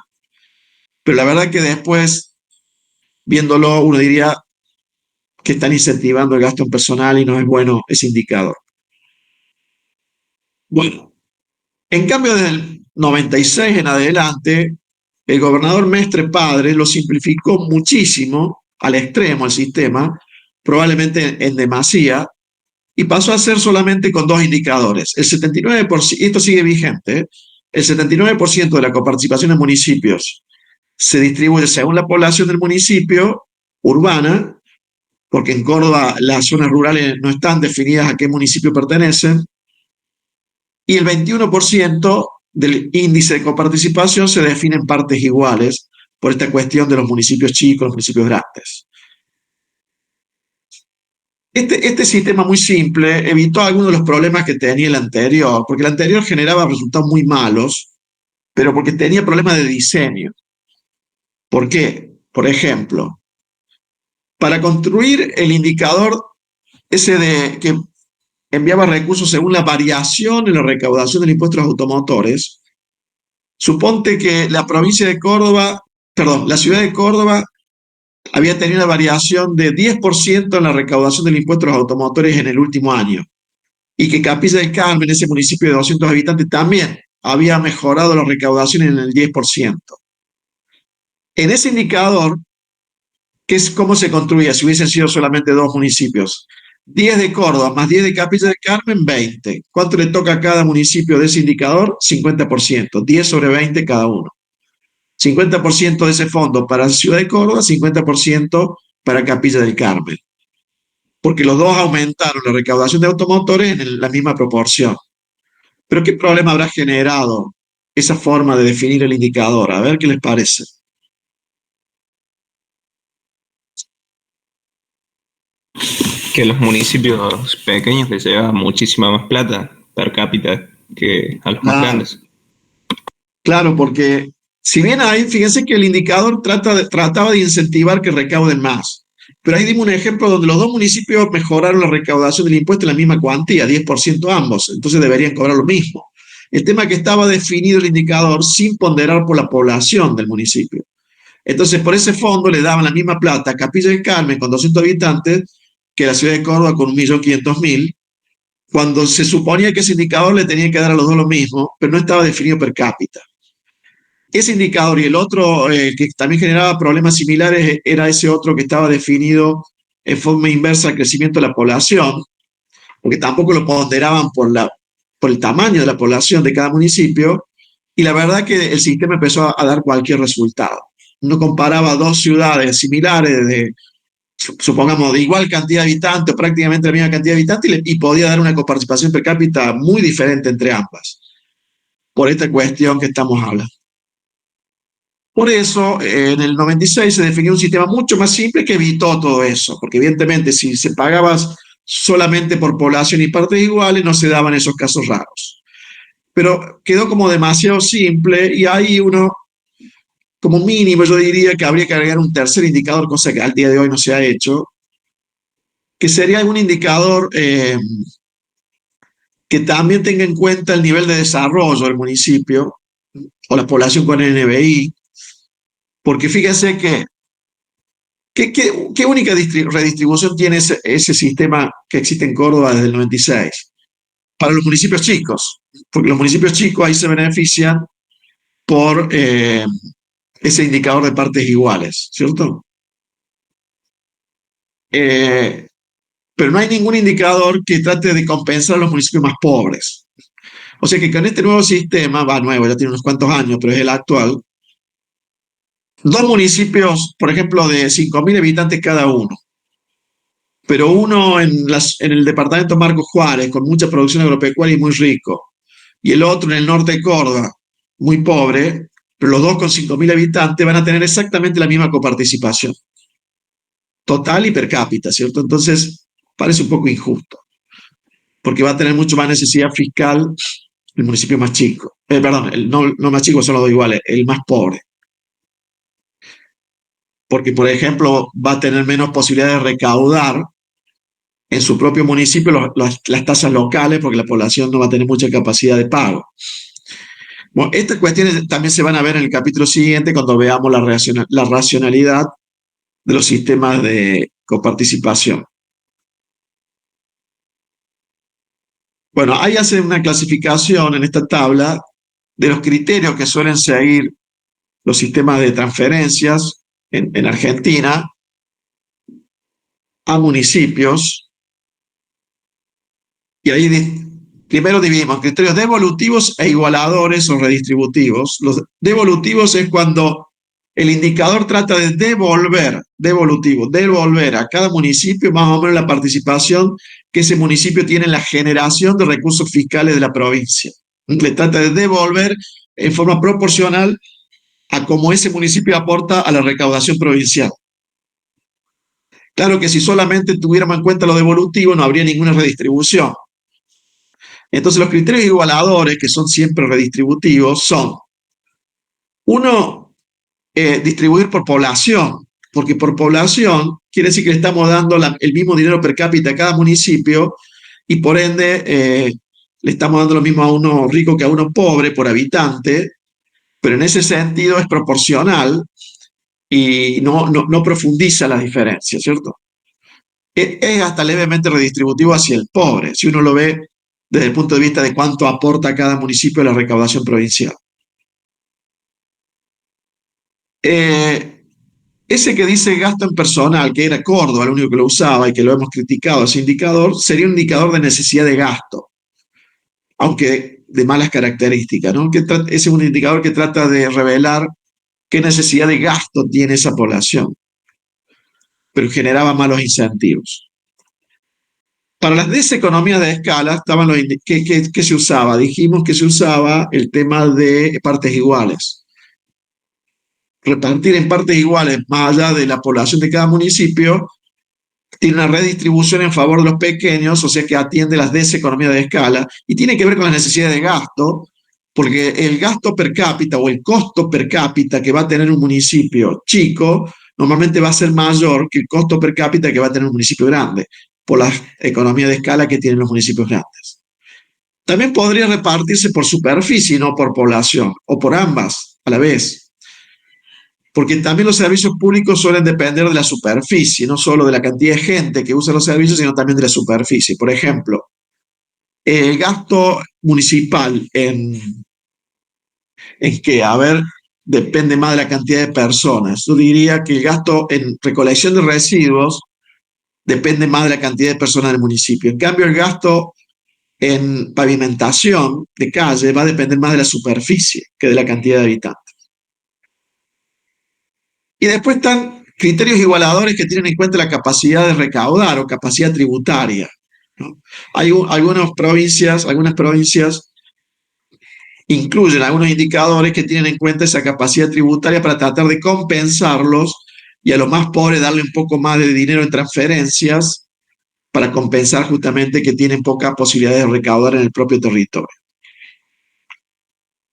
Pero la verdad que después, viéndolo, uno diría que están incentivando el gasto en personal y no es bueno ese indicador. Bueno, en cambio, desde el 96 en adelante, el gobernador Mestre Padre lo simplificó muchísimo, al extremo el sistema, probablemente en demasía, y pasó a ser solamente con 2 indicadores. El 79%, esto sigue vigente, el 79% de la coparticipación en municipios se distribuye según la población del municipio urbana, porque en Córdoba las zonas rurales no están definidas a qué municipio pertenecen, y el 21% del índice de coparticipación se define en partes iguales por esta cuestión de los municipios chicos, los municipios grandes. Este sistema muy simple evitó algunos de los problemas que tenía el anterior, porque el anterior generaba resultados muy malos, pero porque tenía problemas de diseño. ¿Por qué? Por ejemplo, para construir el indicador ese que enviaba recursos según la variación en la recaudación del impuesto a los automotores, suponte que la ciudad de Córdoba había tenido una variación de 10% en la recaudación del impuesto a los automotores en el último año, y que Capilla del Carmen, ese municipio de 200 habitantes, también había mejorado la recaudación en el 10%. En ese indicador, ¿cómo se construía si hubiesen sido solamente 2 municipios? 10 de Córdoba más 10 de Capilla del Carmen, 20. ¿Cuánto le toca a cada municipio de ese indicador? 50%, 10 sobre 20 cada uno. 50% de ese fondo para la ciudad de Córdoba, 50% para Capilla del Carmen. porque los dos aumentaron la recaudación de automotores en la misma proporción. Pero ¿qué problema habrá generado esa forma de definir el indicador? A ver qué les parece. Que los municipios pequeños les lleva muchísima más plata per cápita que a los más grandes. Claro, porque si bien ahí, fíjense que el indicador trataba de incentivar que recauden más, pero ahí dimos un ejemplo donde los dos municipios mejoraron la recaudación del impuesto en la misma cuantía, 10% ambos, entonces deberían cobrar lo mismo. El tema es que estaba definido el indicador sin ponderar por la población del municipio. Entonces, por ese fondo le daban la misma plata a Capilla del Carmen con 200 habitantes que la ciudad de Córdoba con 1.500.000, cuando se suponía que ese indicador le tenía que dar a los dos lo mismo, pero no estaba definido per cápita. Ese indicador y el otro que también generaba problemas similares era ese otro que estaba definido en forma inversa al crecimiento de la población, porque tampoco lo ponderaban por el tamaño de la población de cada municipio, y la verdad que el sistema empezó a dar cualquier resultado. Uno comparaba dos ciudades similares supongamos, de igual cantidad de habitantes, o prácticamente la misma cantidad de habitantes, y podía dar una coparticipación per cápita muy diferente entre ambas, por esta cuestión que estamos hablando. Por eso, en el 96 se definió un sistema mucho más simple que evitó todo eso, porque evidentemente si se pagaba solamente por población y partes iguales, no se daban esos casos raros. Pero quedó como demasiado simple y ahí uno, como mínimo, yo diría que habría que agregar un tercer indicador, cosa que al día de hoy no se ha hecho, que sería un indicador que también tenga en cuenta el nivel de desarrollo del municipio o la población con NBI, porque fíjense ¿qué única redistribución tiene ese sistema que existe en Córdoba desde el 96? Para los municipios chicos, porque los municipios chicos ahí se benefician por ese indicador de partes iguales, ¿cierto? Pero no hay ningún indicador que trate de compensar a los municipios más pobres. O sea que con este nuevo sistema, nuevo, ya tiene unos cuantos años, pero es el actual, dos municipios, por ejemplo, de 5.000 habitantes cada uno, pero uno en el departamento Marcos Juárez, con mucha producción agropecuaria y muy rico, y el otro en el norte de Córdoba, muy pobre, pero los dos con 5.000 habitantes van a tener exactamente la misma coparticipación, total y per cápita, ¿cierto? Entonces, parece un poco injusto, porque va a tener mucho más necesidad fiscal el municipio más chico. Perdón, no más chico, son los dos iguales, el más pobre. Porque, por ejemplo, va a tener menos posibilidad de recaudar en su propio municipio las tasas locales, porque la población no va a tener mucha capacidad de pago. Bueno, estas cuestiones también se van a ver en el capítulo siguiente cuando veamos la racionalidad de los sistemas de coparticipación. Bueno, ahí hace una clasificación en esta tabla de los criterios que suelen seguir los sistemas de transferencias en Argentina a municipios. Y ahí primero dividimos criterios devolutivos e igualadores o redistributivos. Los devolutivos es cuando el indicador trata de devolver a cada municipio más o menos la participación que ese municipio tiene en la generación de recursos fiscales de la provincia. Le trata de devolver en forma proporcional a cómo ese municipio aporta a la recaudación provincial. Claro que si solamente tuviéramos en cuenta lo devolutivo, no habría ninguna redistribución. Entonces, los criterios igualadores, que son siempre redistributivos, son, uno, distribuir por población, porque por población quiere decir que le estamos dando el mismo dinero per cápita a cada municipio y por ende le estamos dando lo mismo a uno rico que a uno pobre por habitante, pero en ese sentido es proporcional y no profundiza las diferencias, ¿cierto? Es hasta levemente redistributivo hacia el pobre, si uno lo ve desde el punto de vista de cuánto aporta cada municipio a la recaudación provincial. Ese que dice gasto en personal, que era Córdoba el único que lo usaba y que lo hemos criticado, ese indicador, sería un indicador de necesidad de gasto, aunque de malas características, ¿no? Ese es un indicador que trata de revelar qué necesidad de gasto tiene esa población, pero generaba malos incentivos. Para las deseconomías de escala, estaban ¿qué se usaba? Dijimos que se usaba el tema de partes iguales. Repartir en partes iguales, más allá de la población de cada municipio, tiene una redistribución en favor de los pequeños, o sea que atiende las deseconomías de escala, y tiene que ver con las necesidades de gasto, porque el gasto per cápita o el costo per cápita que va a tener un municipio chico, normalmente va a ser mayor que el costo per cápita que va a tener un municipio grande, por las economías de escala que tienen los municipios grandes. También podría repartirse por superficie, no por población, o por ambas a la vez. Porque también los servicios públicos suelen depender de la superficie, no solo de la cantidad de gente que usa los servicios, sino también de la superficie. Por ejemplo, el gasto municipal en que, a ver, depende más de la cantidad de personas. Yo diría que el gasto en recolección de residuos depende más de la cantidad de personas del municipio. En cambio, el gasto en pavimentación de calle va a depender más de la superficie que de la cantidad de habitantes. Y después están criterios igualadores que tienen en cuenta la capacidad de recaudar o capacidad tributaria, ¿no? Hay algunas provincias incluyen algunos indicadores que tienen en cuenta esa capacidad tributaria para tratar de compensarlos y a los más pobres darle un poco más de dinero en transferencias para compensar justamente que tienen poca posibilidad de recaudar en el propio territorio.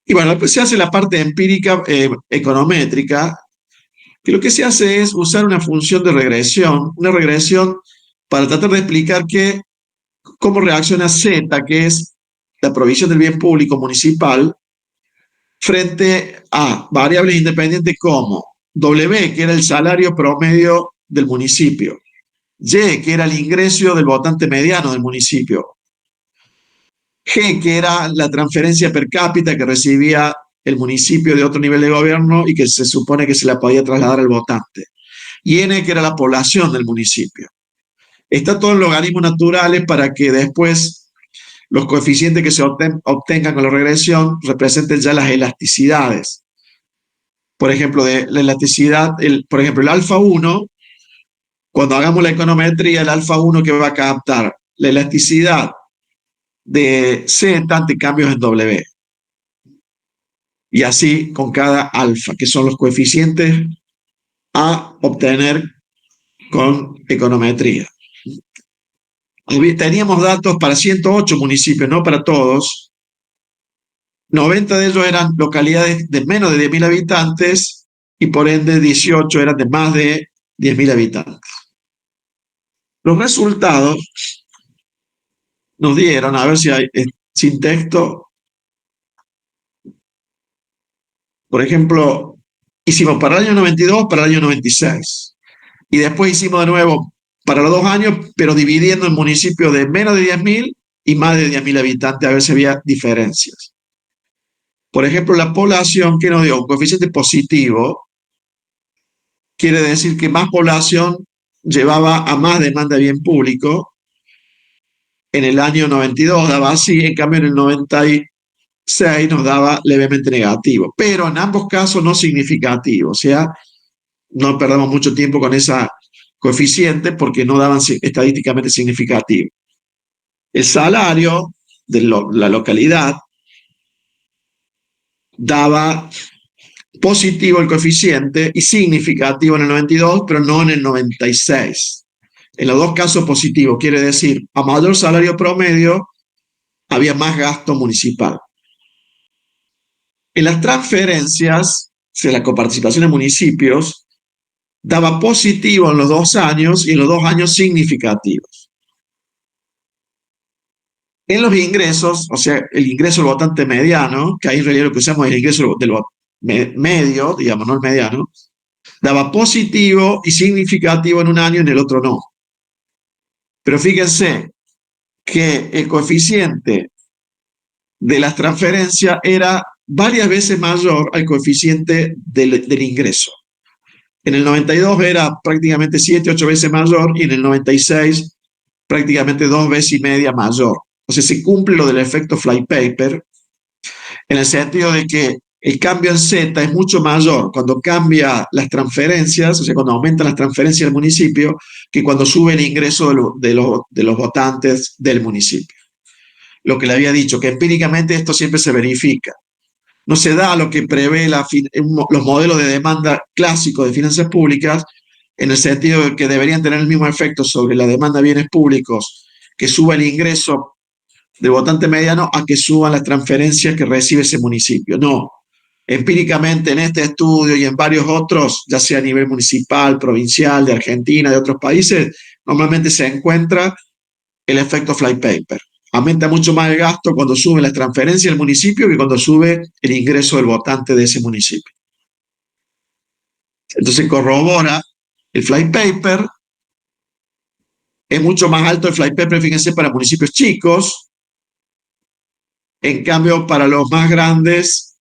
Y bueno, después se hace la parte empírica econométrica, que lo que se hace es usar una función de regresión, una regresión para tratar de explicar cómo reacciona Z, que es la provisión del bien público municipal, frente a variables independientes como W, que era el salario promedio del municipio, Y, que era el ingreso del votante mediano del municipio, G, que era la transferencia per cápita que recibía el municipio de otro nivel de gobierno y que se supone que se la podía trasladar al votante, y N, que era la población del municipio. Está todo en logaritmos naturales para que después los coeficientes que se obtengan con la regresión representen ya las elasticidades. Por ejemplo, de la elasticidad, por ejemplo, el alfa 1, cuando hagamos la econometría, el alfa 1 que va a captar la elasticidad de Z ante cambios en W. Y así con cada alfa, que son los coeficientes a obtener con econometría. Teníamos datos para 108 municipios, no para todos. 90 de ellos eran localidades de menos de 10.000 habitantes y por ende 18 eran de más de 10.000 habitantes. Los resultados nos dieron, a ver si hay sin texto. Por ejemplo, hicimos para el año 92, para el año 96. Y después hicimos de nuevo para los 2 años, pero dividiendo en municipios de menos de 10.000 y más de 10.000 habitantes, a ver si había diferencias. Por ejemplo, la población que nos dio un coeficiente positivo, quiere decir que más población llevaba a más demanda de bien público. En el año 92 daba así, en cambio en el 96 nos daba levemente negativo, pero en ambos casos no significativo, o sea, no perdamos mucho tiempo con esa coeficiente porque no daban estadísticamente significativo. El salario de la localidad daba positivo el coeficiente y significativo en el 92, pero no en el 96. En los dos casos positivo, quiere decir, a mayor salario promedio había más gasto municipal. En las transferencias, de la coparticipación de municipios, daba positivo en los 2 años y en los 2 años significativos. En los ingresos, o sea, el ingreso del votante mediano, que ahí en realidad lo que usamos es el ingreso del medio, digamos, no el mediano, daba positivo y significativo en un año y en el otro no. Pero fíjense que el coeficiente de las transferencias era varias veces mayor al coeficiente del ingreso. En el 92 era prácticamente 7, 8 veces mayor y en el 96 prácticamente 2 veces y media mayor. O sea, se cumple lo del efecto flypaper en el sentido de que el cambio en Z es mucho mayor cuando cambia las transferencias, o sea, cuando aumentan las transferencias del municipio, que cuando sube el ingreso de los votantes del municipio. Lo que le había dicho, que empíricamente esto siempre se verifica. No se da lo que prevé los modelos de demanda clásicos de finanzas públicas, en el sentido de que deberían tener el mismo efecto sobre la demanda de bienes públicos, que suba el ingreso del votante mediano a que suban las transferencias que recibe ese municipio. No. Empíricamente en este estudio y en varios otros, ya sea a nivel municipal, provincial, de Argentina, de otros países, normalmente se encuentra el efecto flypaper. Aumenta mucho más el gasto cuando sube las transferencias del municipio que cuando sube el ingreso del votante de ese municipio. Entonces corrobora el flypaper. Es mucho más alto el flypaper, fíjense, para municipios chicos. En cambio, para los más grandes,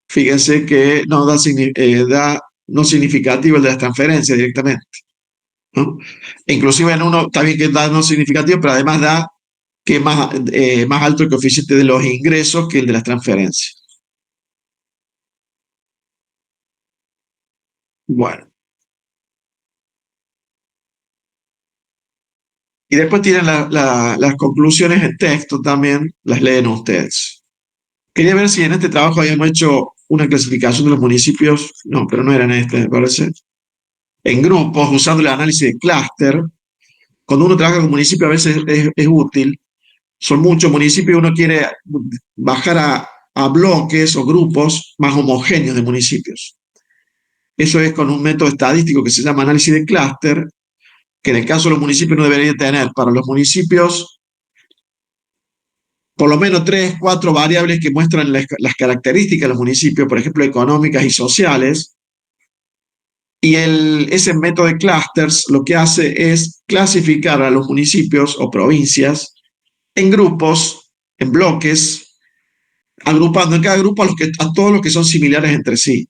fíjense que no no significativo el de las transferencias directamente, ¿no? Inclusive en uno está bien que da no significativo, pero además da que más alto el coeficiente de los ingresos que el de las transferencias. Bueno. Y después tienen las conclusiones en texto también, las leen ustedes. Quería ver si en este trabajo habíamos hecho una clasificación de los municipios, no, pero no era en este, me parece, en grupos, usando el análisis de clúster. Cuando uno trabaja con municipios a veces es útil. Son muchos municipios y uno quiere bajar a bloques o grupos más homogéneos de municipios. Eso es con un método estadístico que se llama análisis de clúster, que en el caso de los municipios no debería tener. Para los municipios, por lo menos 3, 4 variables que muestran las características de los municipios, por ejemplo, económicas y sociales. Y ese método de clusters lo que hace es clasificar a los municipios o provincias en grupos, en bloques, agrupando en cada grupo a todos los que son similares entre sí.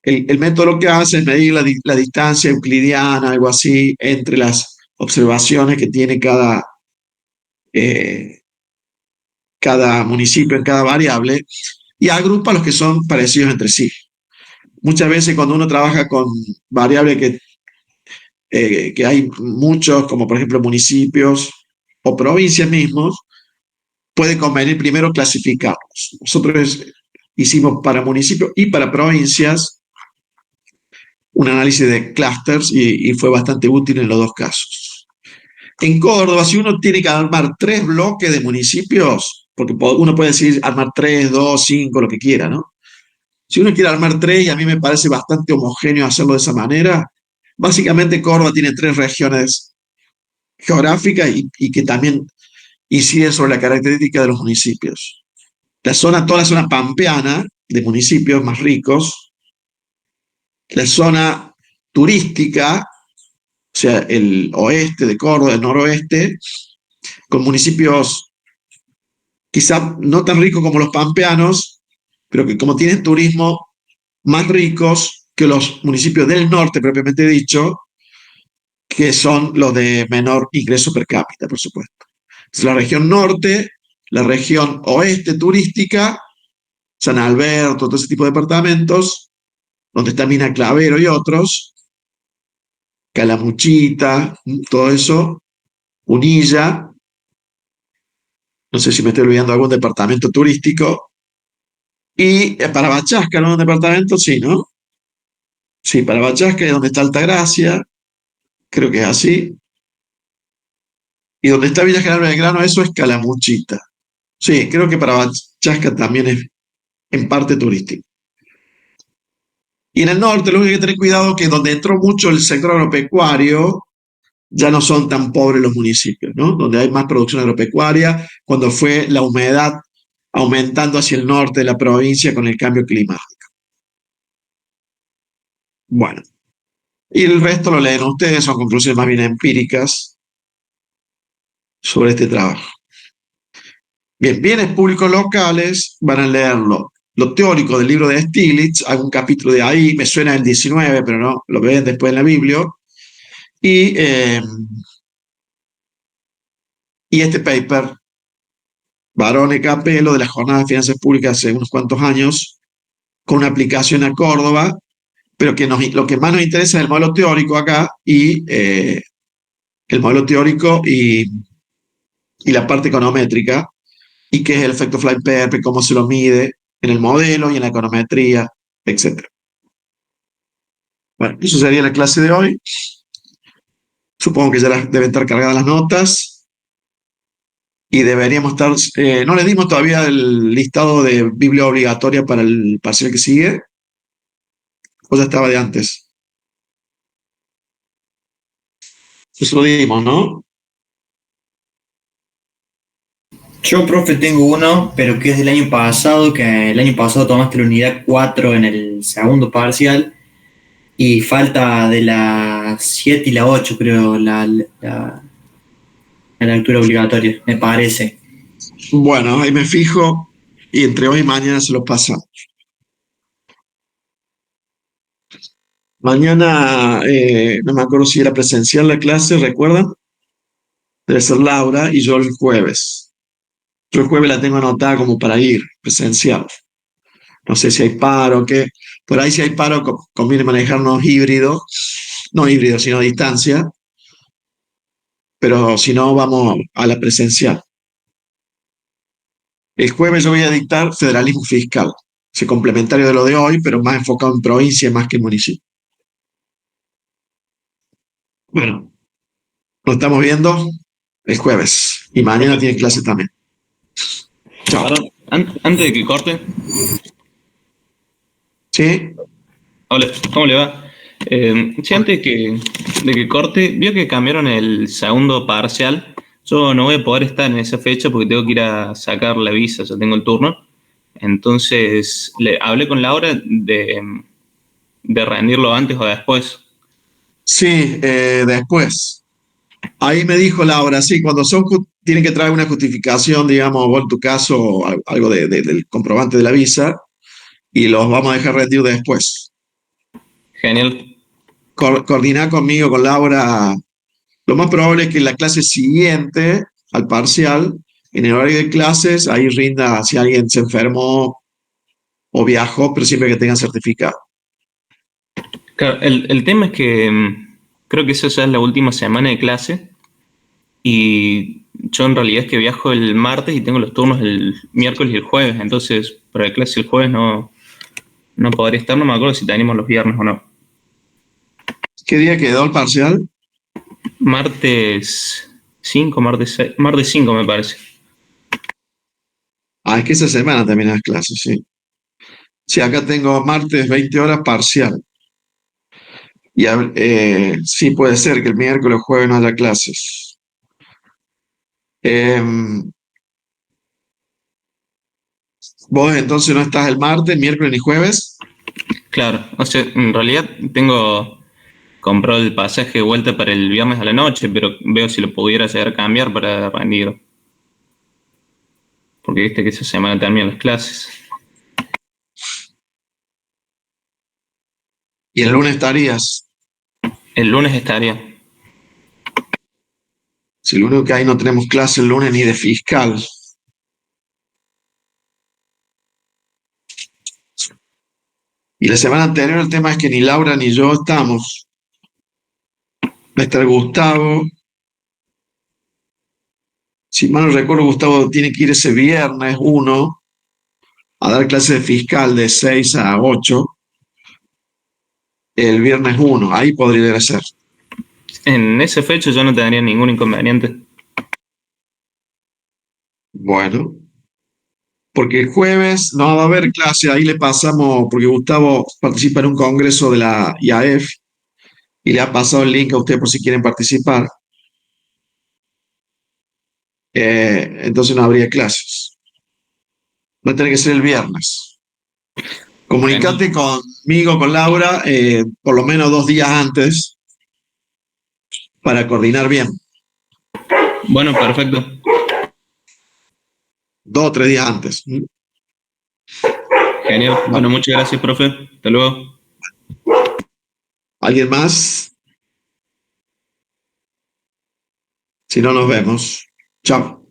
El método lo que hace es medir la distancia euclidiana, algo así, entre las observaciones que tiene cada municipio en cada variable, y agrupa los que son parecidos entre sí. Muchas veces cuando uno trabaja con variables que hay muchos, como por ejemplo municipios o provincias mismos, puede convenir primero clasificarlos. Nosotros hicimos para municipios y para provincias un análisis de clústeres y fue bastante útil en los dos casos. En Córdoba, si uno tiene que armar 3 bloques de municipios, porque uno puede decir armar 3, 2, 5, lo que quiera, ¿no? Si uno quiere armar 3, y a mí me parece bastante homogéneo hacerlo de esa manera, básicamente Córdoba tiene 3 regiones geográficas y que también inciden sobre la característica de los municipios. Toda la zona pampeana de municipios más ricos, la zona turística, o sea, el oeste de Córdoba, el noroeste, con municipios quizá no tan ricos como los pampeanos, pero que como tienen turismo, más ricos que los municipios del norte, propiamente dicho, que son los de menor ingreso per cápita, por supuesto. Entonces, la región norte, la región oeste turística, San Alberto, todo ese tipo de departamentos, donde está Mina Clavero y otros, Calamuchita, todo eso, Unilla, no sé si me estoy olvidando algún departamento turístico, y para Bachasca, ¿no? Un departamento, sí, ¿no? Sí, para Bachasca es donde está Altagracia, creo que es así, y donde está Villa General Belgrano, eso es Calamuchita. Sí, creo que para Bachasca también es en parte turístico. Y en el norte lo que hay que tener cuidado es que donde entró mucho el sector agropecuario, ya no son tan pobres los municipios, ¿no? Donde hay más producción agropecuaria, cuando fue la humedad aumentando hacia el norte de la provincia con el cambio climático. Bueno, y el resto lo leen ustedes, son conclusiones más bien empíricas sobre este trabajo. Bien, bienes públicos locales, van a leerlo. Lo teórico del libro de Stiglitz, hago un capítulo de ahí, me suena el 19, pero no, lo ven después en la Biblia. Y este paper Barone Capello de la Jornada de Finanzas Públicas hace unos cuantos años, con una aplicación a Córdoba, pero que lo que más nos interesa es el modelo teórico acá y el modelo teórico y la parte econométrica, y qué es el efecto Fly-Pepper, cómo se lo mide en el modelo y en la econometría, etc. Bueno, eso sería la clase de hoy. Supongo que ya deben estar cargadas las notas y deberíamos estar... no les dimos todavía el listado de Biblia obligatoria para el parcial que sigue, o ya estaba de antes. Eso lo dimos, ¿no? Yo, profe, tengo uno, pero que es del año pasado, que el año pasado tomaste la unidad 4 en el segundo parcial y falta de la 7 y la 8, creo, la lectura obligatoria, me parece. Bueno, ahí me fijo y entre hoy y mañana se los pasamos. Mañana, no me acuerdo si era presencial la clase, ¿recuerdan? Debe ser Laura y yo el jueves. Yo el jueves la tengo anotada como para ir presencial. No sé si hay paro o qué. Por ahí si hay paro conviene manejarnos híbrido, no híbrido, sino a distancia. Pero si no, vamos a la presencial. El jueves yo voy a dictar federalismo fiscal. Es complementario de lo de hoy, pero más enfocado en provincia más que en municipio. Bueno, nos estamos viendo el jueves. Y mañana tiene clase también. Chao. Perdón, antes de que corte, ¿Sí? hola, ¿cómo le va? Sí, antes de que corte, vio que cambiaron el segundo parcial. Yo no voy a poder estar en esa fecha porque tengo que ir a sacar la visa, ya tengo el turno. Entonces, le hablé con Laura de rendirlo antes o después. Sí, después. Ahí me dijo Laura, sí, cuando tienen que traer una justificación, digamos, o en tu caso, algo del comprobante de la visa, y los vamos a dejar rendidos después. Genial. Coordinar conmigo, con Laura. Lo más probable es que en la clase siguiente al parcial, en el horario de clases, ahí rinda si alguien se enfermó o viajó, pero siempre que tengan certificado. Claro, el tema es que creo que esa ya es la última semana de clase y yo en realidad es que viajo el martes y tengo los turnos el miércoles y el jueves, entonces para la clase el jueves no podré estar, no me acuerdo si tenemos los viernes o no. ¿Qué día quedó el parcial? Martes 5, martes 6, martes 5 me parece. Ah, es que esa semana también las clases, sí. Sí, acá tengo martes 20 horas parcial. Y sí, puede ser que el miércoles o jueves no haya clases. ¿Vos entonces no estás el martes, miércoles ni jueves? Claro, o sea, en realidad tengo comprado el pasaje de vuelta para el viernes a la noche, pero veo si lo pudiera llegar a cambiar para rendir. Porque viste que esa semana terminan las clases. ¿Y el lunes estarías? El lunes estaría. Si lo único que hay no tenemos clase el lunes ni de fiscal. Y la semana anterior el tema es que ni Laura ni yo estamos. Va a estar Gustavo. Si mal no recuerdo, Gustavo tiene que ir ese viernes 1 a dar clase de fiscal de 6 a 8. El viernes 1, ahí podría ser. En ese fecha yo no tendría ningún inconveniente. Bueno, porque el jueves no va a haber clase, ahí le pasamos, porque Gustavo participa en un congreso de la IAF y le ha pasado el link a usted por si quieren participar. Entonces no habría clases. Va a tener que ser el viernes. Comunicate conmigo, con Laura, por lo menos 2 días antes para coordinar bien. Bueno, perfecto. 2 o 3 días antes. Genial. Bueno, muchas gracias, profe. Hasta luego. ¿Alguien más? Si no, nos vemos. Chao.